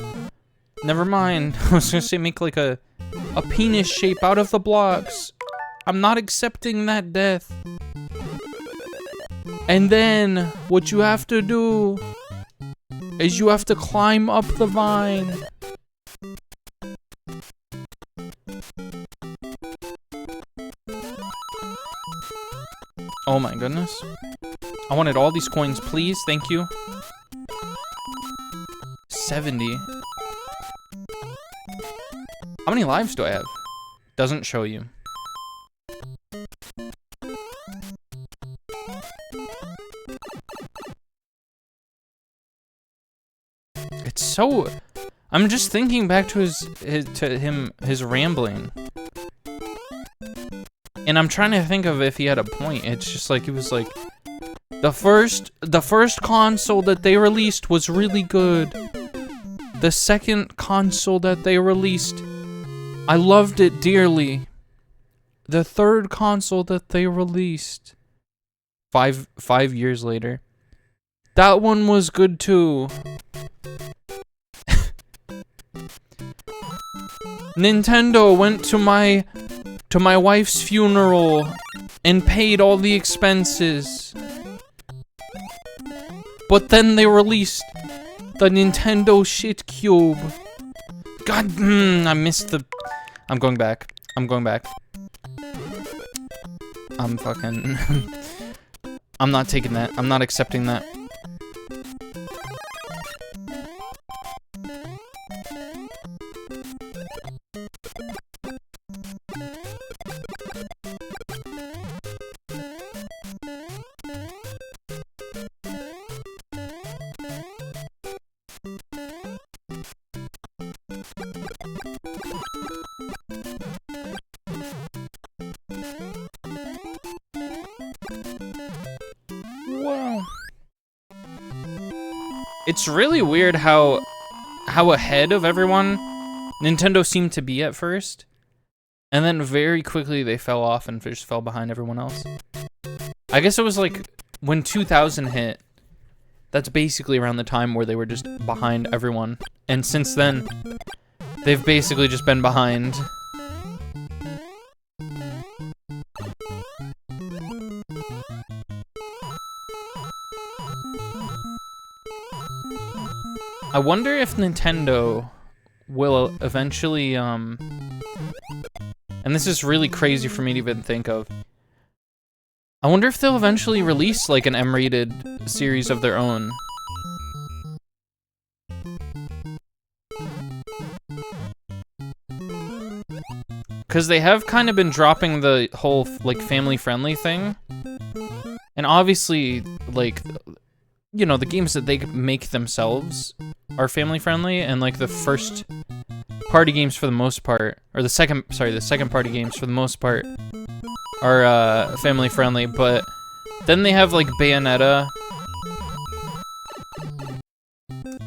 Never mind. I was gonna say make like a penis shape out of the blocks. I'm not accepting that death. And then what you have to do is you have to climb up the vine. Oh my goodness. I wanted all these coins, please. Thank you. 70. How many lives do I have? Doesn't show you. It's so... I'm just thinking back to his rambling. And I'm trying to think of if he had a point. It's just like, he was like, The first console that they released was really good. The second console that they released, I loved it dearly. The third console that they released, five years later, that one was good too. Nintendo went to my wife's funeral and paid all the expenses. But then they released the Nintendo shit cube. God, I missed the... I'm going back. I'm fucking... I'm not taking that. I'm not accepting that. Wow. It's really weird how ahead of everyone Nintendo seemed to be at first, and then very quickly they fell off and just fell behind everyone else. I guess it was like when 2000 hit, that's basically around the time where they were just behind everyone, and since then they've basically just been behind. I wonder if Nintendo will eventually, and this is really crazy for me to even think of. I wonder if they'll eventually release like an M-rated series of their own. Because they have kind of been dropping the whole like family-friendly thing. And obviously, like, you know, the games that they make themselves are family friendly, and like the first party games for the most part, or the second party games for the most part are family friendly, but then they have like Bayonetta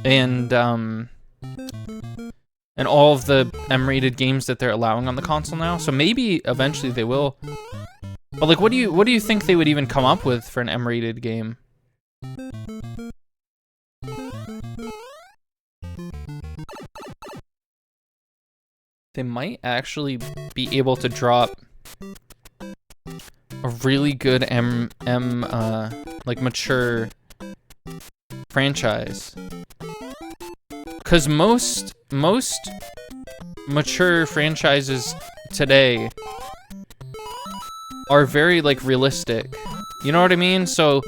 and all of the M-rated games that they're allowing on the console now. So maybe eventually they will. But like, what do you think they would even come up with for an M-rated game? They might actually be able to drop a really good like mature franchise. 'Cause most mature franchises today are very like realistic. You know what I mean? So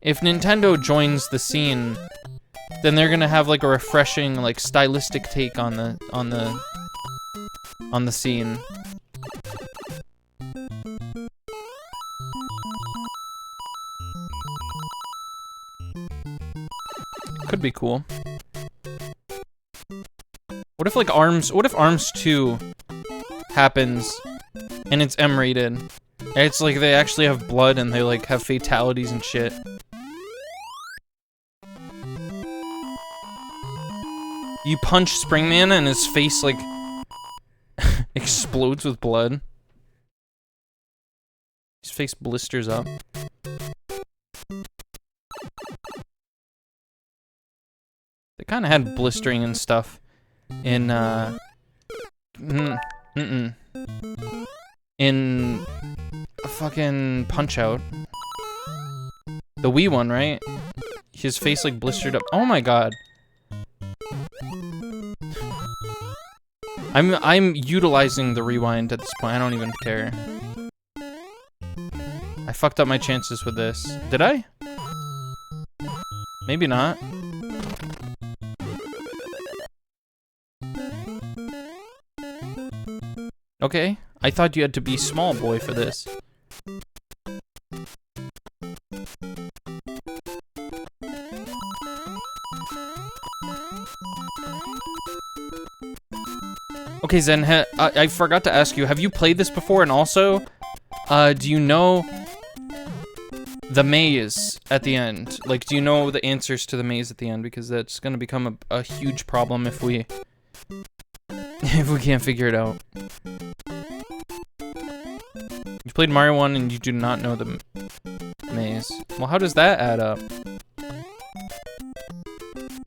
if Nintendo joins the scene, then they're gonna have like a refreshing, like stylistic take on the scene. Could be cool. What if like Arms 2 happens and it's M-rated? And it's like they actually have blood and they like have fatalities and shit. You punch Springman and his face like explodes with blood. His face blisters up. They kind of had blistering and stuff in in fucking Punch-Out. The Wii one, right? His face like blistered up. Oh my god. I'm utilizing the rewind at this point. I don't even care. I fucked up my chances with this. Did I? Maybe not. Okay, I thought you had to be small boy for this. Okay, Zen, I forgot to ask you, have you played this before? And also, do you know the maze at the end. Like, do you know the answers to the maze at the end? Because that's gonna become a huge problem if we can't figure it out. You played Mario 1 and you do not know the maze. Well, how does that add up?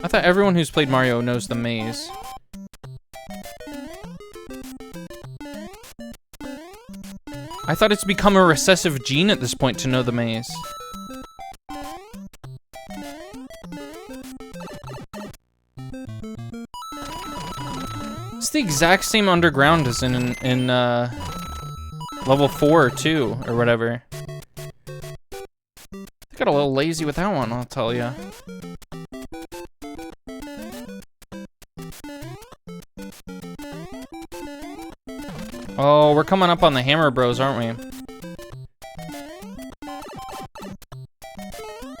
I thought everyone who's played Mario knows the maze. I thought it's become a recessive gene at this point to know the maze. It's the exact same underground as in level 4 or 2 or whatever. I got a little lazy with that one, I'll tell ya. Oh, we're coming up on the Hammer Bros, aren't we?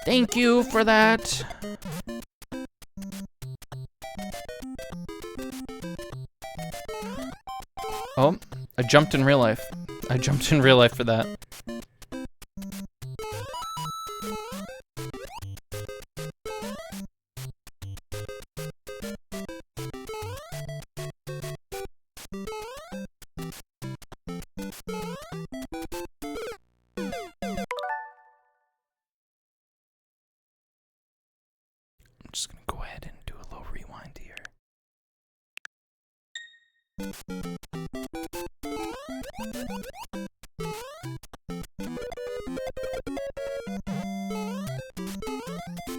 Thank you for that. Oh, I jumped in real life. I jumped in real life for that. I'm just gonna go ahead and do a little rewind here.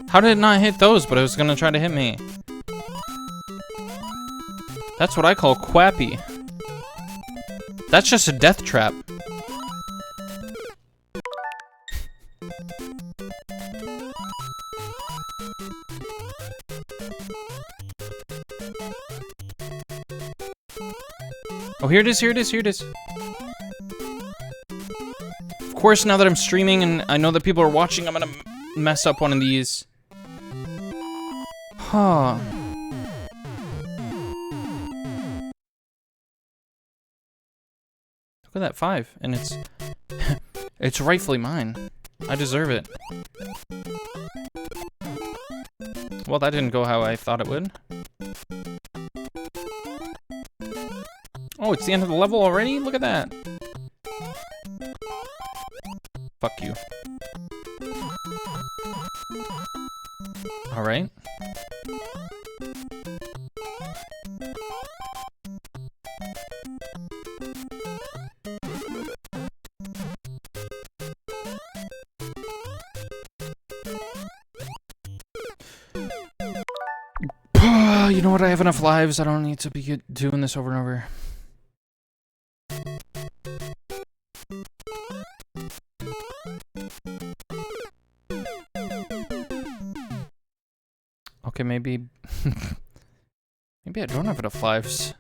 How did it not hit those, but it was gonna try to hit me? That's what I call quappy. That's just a death trap. Oh, here it is, here it is, here it is. Of course, now that I'm streaming and I know that people are watching, I'm gonna mess up one of these. Huh. Look at that 5, and it's... it's rightfully mine. I deserve it. Well, that didn't go how I thought it would. Oh, it's the end of the level already? Look at that. Fuck you. Alright. You know what? I have enough lives. I don't need to be doing this over and over. Okay, maybe... maybe I don't have enough lives.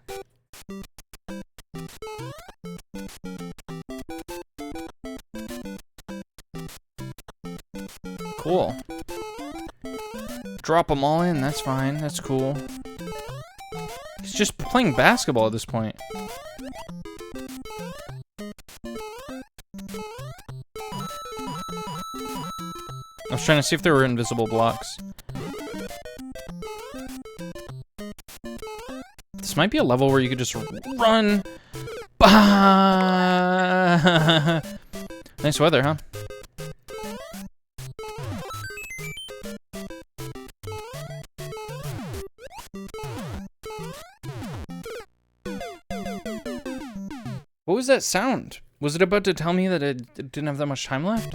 Cool. Drop them all in, that's fine, that's cool. He's just playing basketball at this point. I was trying to see if there were invisible blocks. This might be a level where you could just run. Nice weather, huh? What was that sound? Was it about to tell me that it didn't have that much time left?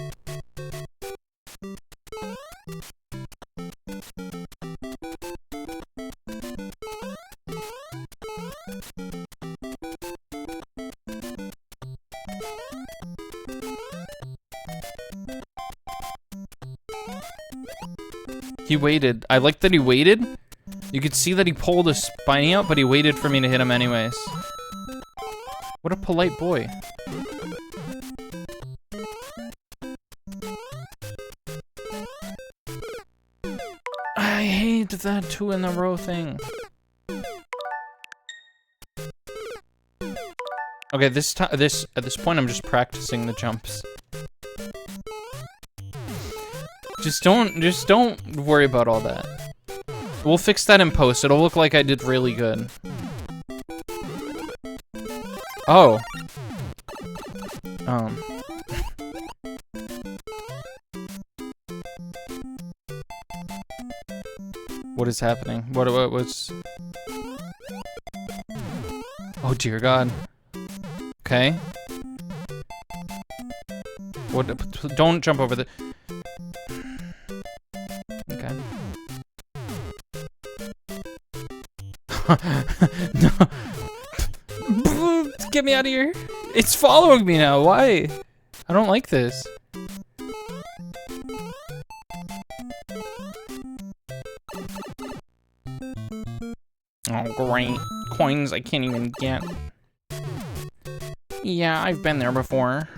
He waited. I like that he waited. You could see that he pulled a spiny out, but he waited for me to hit him anyways. What a polite boy. I hate that 2 in a row thing. Okay, at this point I'm just practicing the jumps. Just don't worry about all that. We'll fix that in post. It'll look like I did really good. Oh. What is happening? What was... Oh dear God. Okay. What? Don't jump over the... Okay. No. Get me out of here. It's following me now. Why? I don't like this. Oh, great. Coins I can't even get. Yeah, I've been there before.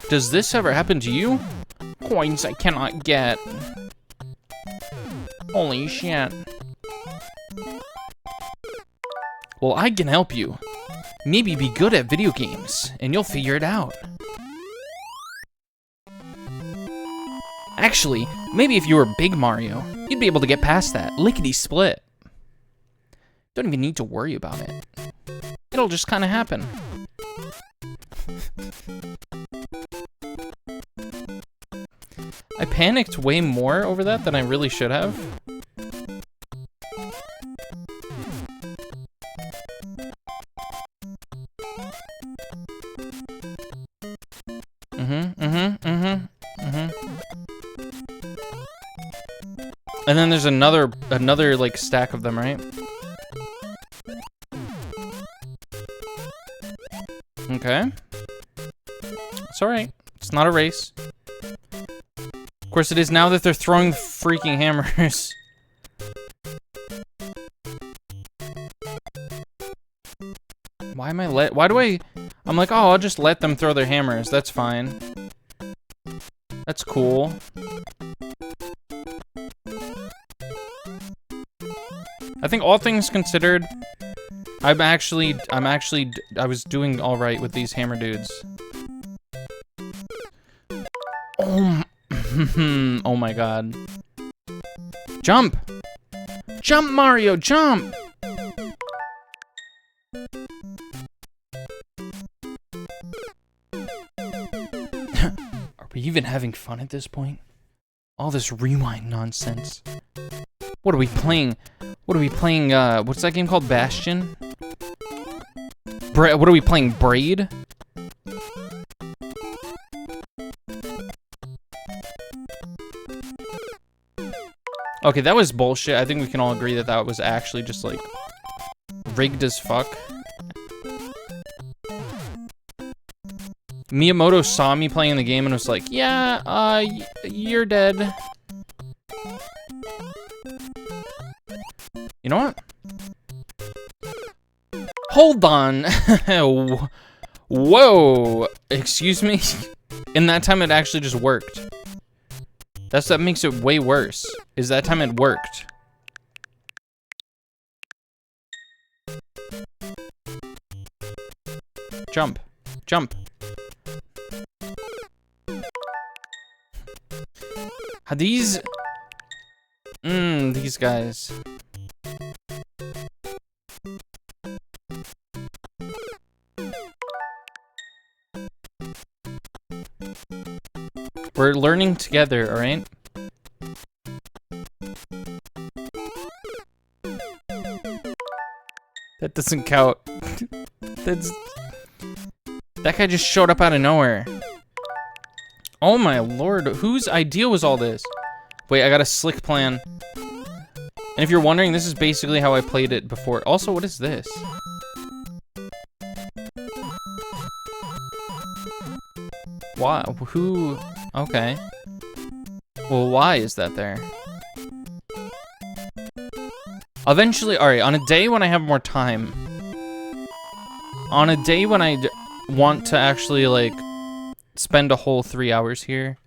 Does this ever happen to you? Coins I cannot get. Holy shit. Well, I can help you. Maybe be good at video games, and you'll figure it out. Actually, maybe if you were Big Mario, you'd be able to get past that lickety-split. Don't even need to worry about it. It'll just kind of happen. I panicked way more over that than I really should have. And then there's another like stack of them, right? Okay. It's alright. It's not a race. Of course it is now that they're throwing freaking hammers. Why am I I'm like, oh, I'll just let them throw their hammers. That's fine. That's cool. I think all things considered, I was doing all right with these hammer dudes. Oh, oh my God. Jump! Jump, Mario, jump! Are we even having fun at this point? All this rewind nonsense. What are we playing? What are we playing? What's that game called? Bastion? What are we playing? Braid? Okay, that was bullshit. I think we can all agree that that was actually just like rigged as fuck. Miyamoto saw me playing the game and was like, yeah, you're dead. You know what? Hold on. Whoa. Excuse me? In that time, it actually just worked. That makes it way worse. Is that time it worked? Jump. Jump. Are these guys. We're learning together, all right? That doesn't count. That guy just showed up out of nowhere. Oh my lord, whose idea was all this? Wait, I got a slick plan. And if you're wondering, this is basically how I played it before. Also, what is this? Why? Who? Okay. Well, why is that there? Eventually, alright, on a day when I have more time. On a day when I want to actually, like, spend a whole 3 hours here,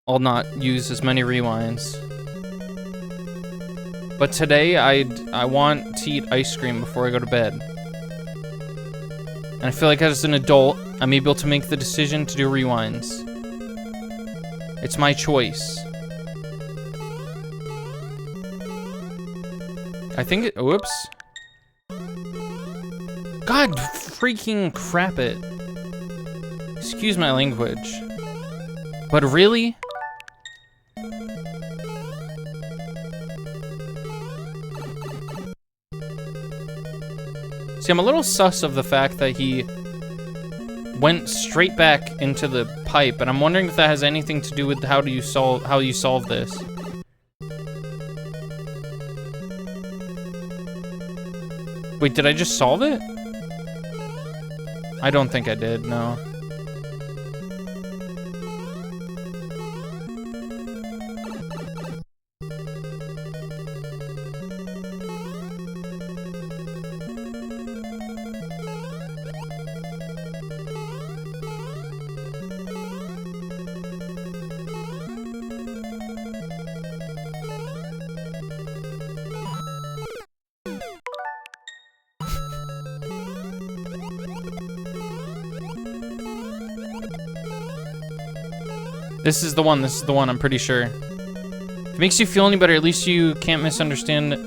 I'll not use as many rewinds. But today, I want to eat ice cream before I go to bed. And I feel like as an adult, I'm able to make the decision to do rewinds. It's my choice. I think it, whoops. God freaking crap it. Excuse my language. But really? See, I'm a little sus of the fact that he went straight back into the pipe, and I'm wondering if that has anything to do with how you solve this. Wait, did I just solve it? I don't think I did, no. This is the one, I'm pretty sure. If it makes you feel any better, at least you can't misunderstand a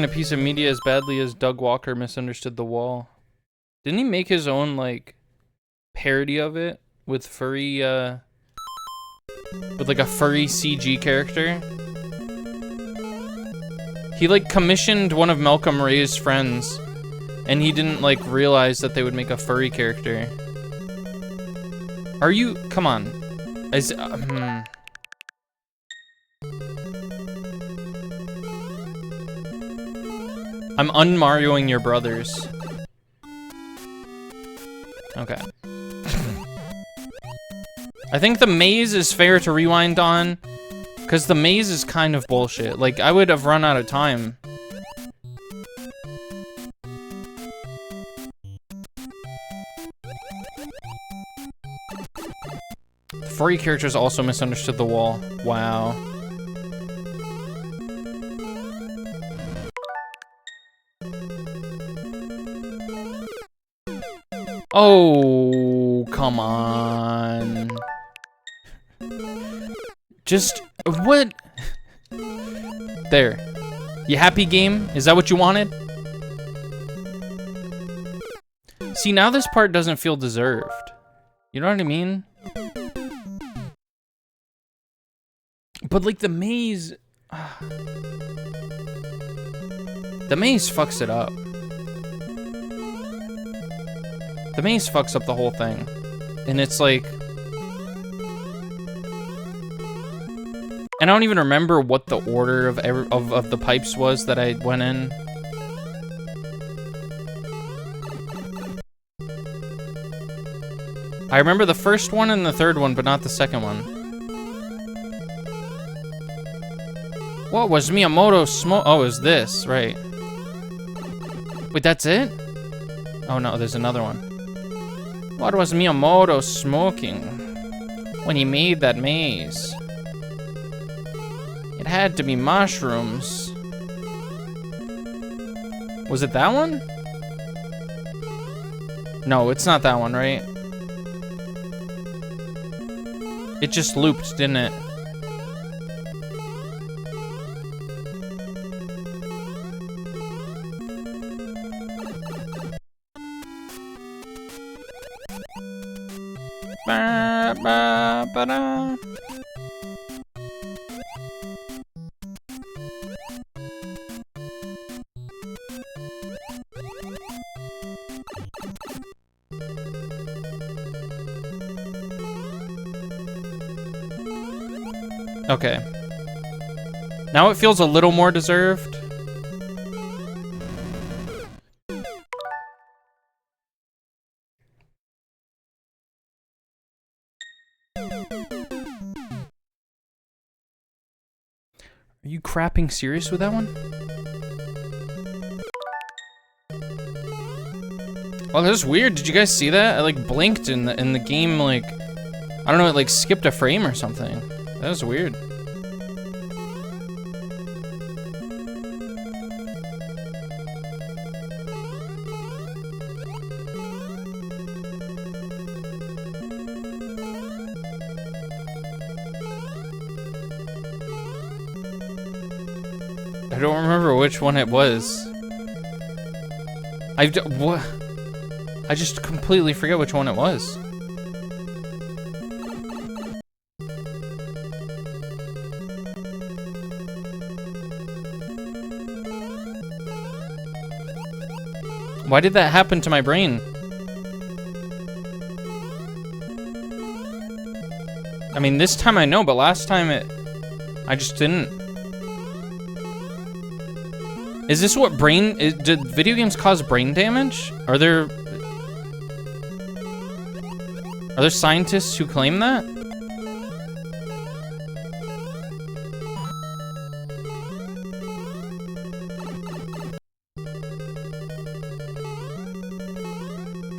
piece of media as badly as Doug Walker misunderstood The Wall. Didn't he make his own, like, parody of it with furry, with like a furry CG character? He, like, commissioned one of Malcolm Ray's friends, and he didn't, like, realize that they would make a furry character. Are you? Come on. I'm un-Marioing your brothers. Okay. I think the maze is fair to rewind on, because the maze is kind of bullshit. Like, I would have run out of time. Furry characters also misunderstood The Wall. Wow. Oh, come on. Just, what? There. You happy, game? Is that what you wanted? See, now this part doesn't feel deserved. You know what I mean? But like the maze fucks it up. The maze fucks up the whole thing. And it's like, and I don't even remember what the order of the pipes was that I went in. I remember the first one and the third one, but not the second one. What was Miyamoto smoke? Oh, it was this, right. Wait, that's it? Oh no, there's another one. What was Miyamoto smoking when he made that maze? It had to be mushrooms. Was it that one? No, it's not that one, right? It just looped, didn't it? Ba-da. Okay. Now it feels a little more deserved. Are you crapping serious with that one? Oh, that's weird. Did you guys see that? I like blinked in the game, like, I don't know, it like skipped a frame or something. That was weird. I don't remember which one it was. What? I just completely forget which one it was. Why did that happen to my brain? I mean, this time I know, but last time I just didn't. Is this what did video games cause brain damage? Are there scientists who claim that?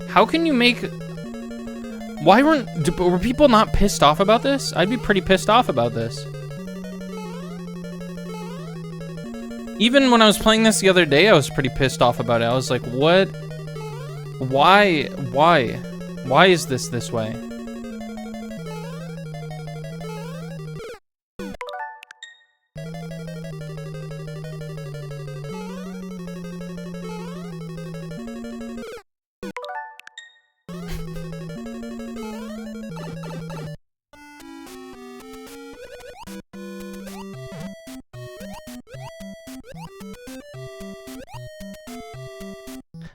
How can you make... Why were people not pissed off about this? I'd be pretty pissed off about this. Even when I was playing this the other day, I was pretty pissed off about it. I was like, what? Why? Why is this way?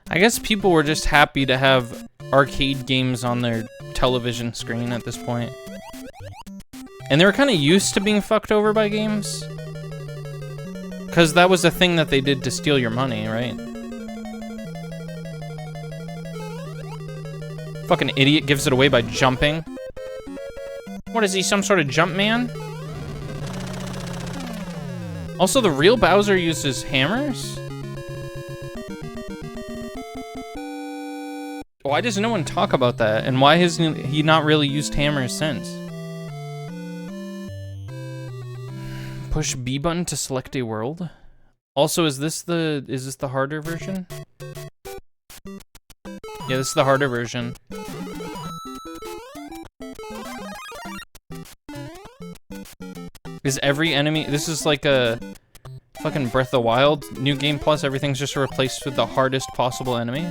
I guess people were just happy to have arcade games on their television screen at this point. And they were kind of used to being fucked over by games. Because that was a thing that they did to steal your money, right? Fucking idiot gives it away by jumping. What is he, some sort of jump man? Also, the real Bowser uses hammers? Why does no one talk about that? And why has he not really used hammers since? Push B button to select a world. Also, is this the harder version? Yeah, this is the harder version. Is every enemy... This is like a fucking Breath of the Wild. New Game Plus, everything's just replaced with the hardest possible enemy.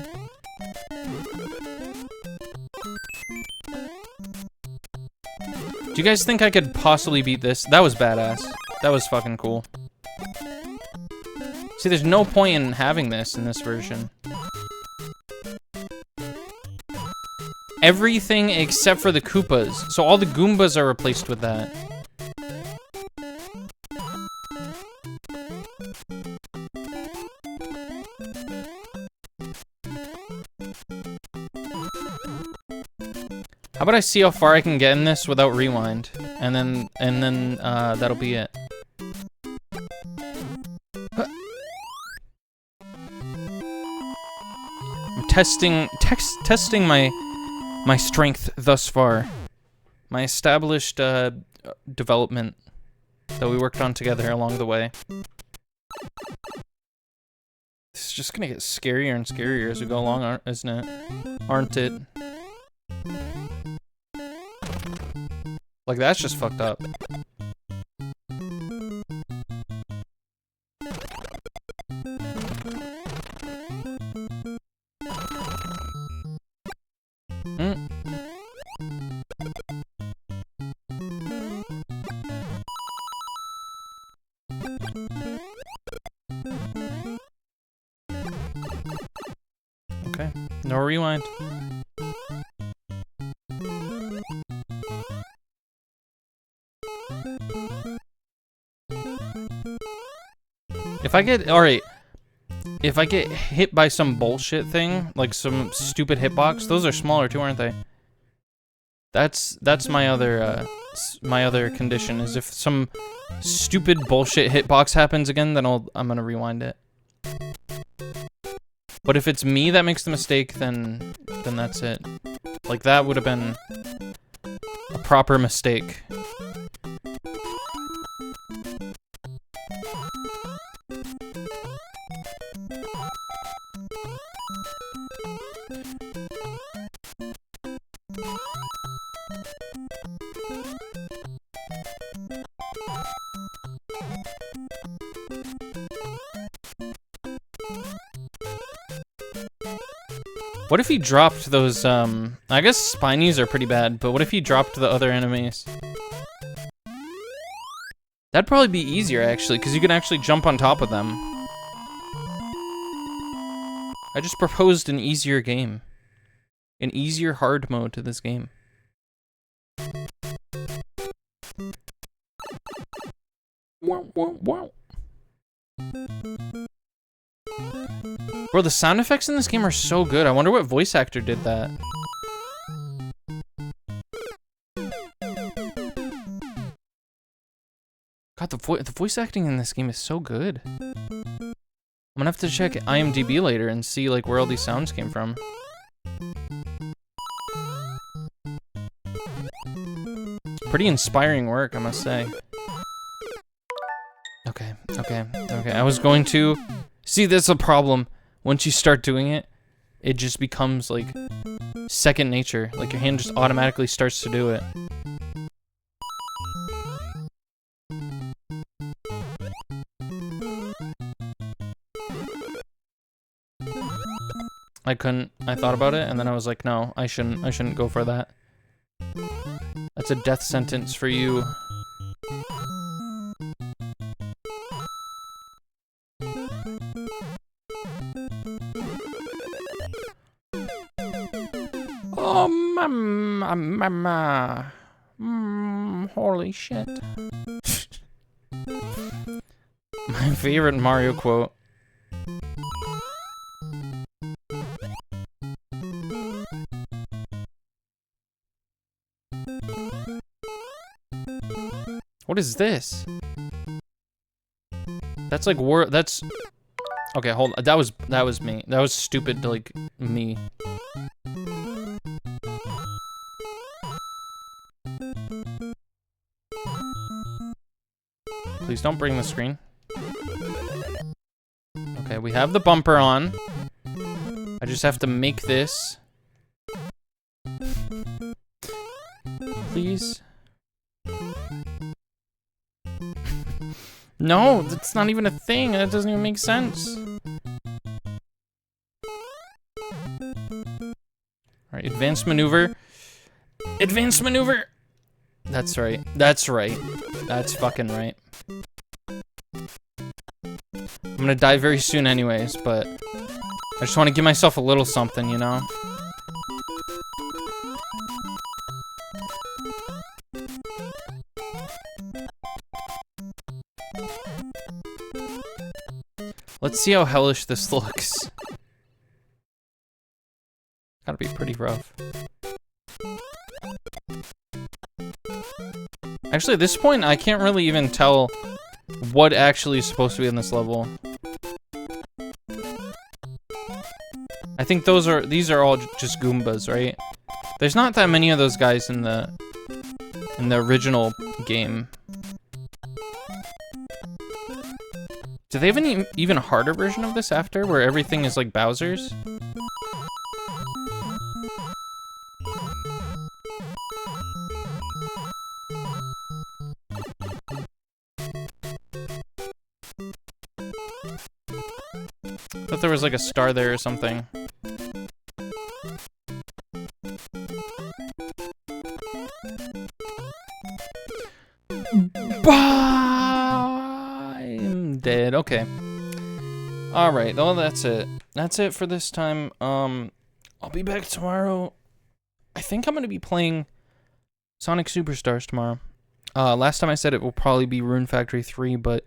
Do you guys think I could possibly beat this? That was badass. That was fucking cool. See, there's no point in having this in this version. Everything except for the Koopas. So all the Goombas are replaced with that. How about I see how far I can get in this without rewind, and then that'll be it. I'm testing my strength thus far, my established development that we worked on together along the way. This is just gonna get scarier and scarier as we go along, isn't it? Aren't it? Like, that's just fucked up. Okay, no rewind. If I get hit by some bullshit thing, like some stupid hitbox, those are smaller too, aren't they? That's my other condition, is if some stupid bullshit hitbox happens again, then I'm gonna rewind it. But if it's me that makes the mistake, then that's it. Like, that would have been a proper mistake. What if he dropped those, I guess Spinies are pretty bad, but what if he dropped the other enemies? That'd probably be easier, actually, because you can actually jump on top of them. I just proposed an easier game. An easier hard mode to this game. Wow, wow, wow. Bro, the sound effects in this game are so good. I wonder what voice actor did that. God, the voice acting in this game is so good. I'm gonna have to check IMDb later and see like where all these sounds came from. Pretty inspiring work, I must say. Okay. I was going to... See, that's a problem. Once you start doing it, it just becomes like second nature. Like your hand just automatically starts to do it. I thought about it and then I was like, no, I shouldn't go for that. That's a death sentence for you. Oh, mama. Holy shit. My favorite Mario quote. What is this? That's like that's okay, hold on. That was me. That was stupid, like me. Please don't bring the screen. Okay, we have the bumper on. I just have to make this. Please. No, that's not even a thing. That doesn't even make sense. Alright, advanced maneuver. Advanced maneuver! That's right. That's right. That's fucking right. I'm gonna die very soon anyways, but I just want to give myself a little something, you know? Let's see how hellish this looks. Gotta be pretty rough. Actually, at this point, I can't really even tell what actually is supposed to be in this level. I think these are all just Goombas, right? There's not that many of those guys in the original game. Do they have an even harder version of this after, where everything is like Bowser's? I thought there was like a star there or something. I'm dead. Okay. Alright, well that's it. That's it for this time. I'll be back tomorrow. I think I'm gonna be playing Sonic Superstars tomorrow. Last time I said it will probably be Rune Factory 3, but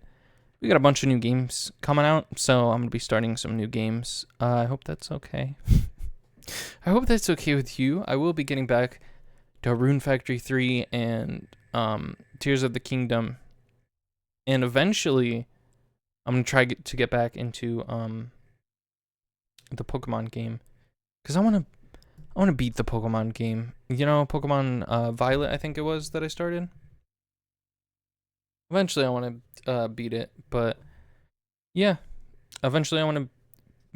we got a bunch of new games coming out, so I'm gonna be starting some new games. I hope that's okay. I hope that's okay with you. I will be getting back to Rune Factory 3 and Tears of the Kingdom. And eventually, I'm gonna try to get back into the Pokemon game, because I wanna beat the Pokemon game. You know, Pokemon Violet, I think it was that I started. Eventually, I want to beat it, but yeah, eventually I want to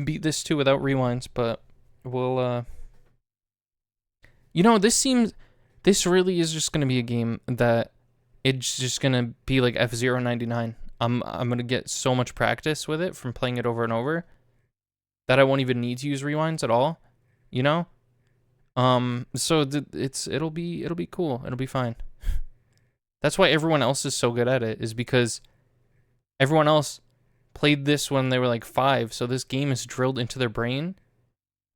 beat this too without rewinds. But we'll, you know, this really is just gonna be a game that it's just gonna be like F-Zero 99. I'm gonna get so much practice with it from playing it over and over that I won't even need to use rewinds at all. you know? So it'll be cool. It'll be fine. That's why everyone else is so good at it, is because everyone else played this when they were like 5, so this game is drilled into their brain,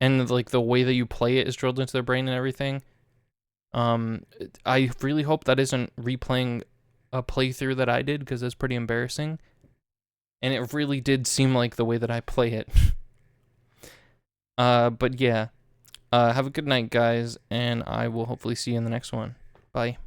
and like the way that you play it is drilled into their brain and everything. I really hope that isn't replaying a playthrough that I did, because that's pretty embarrassing. And it really did seem like the way that I play it. But yeah. Have a good night, guys, and I will hopefully see you in the next one. Bye.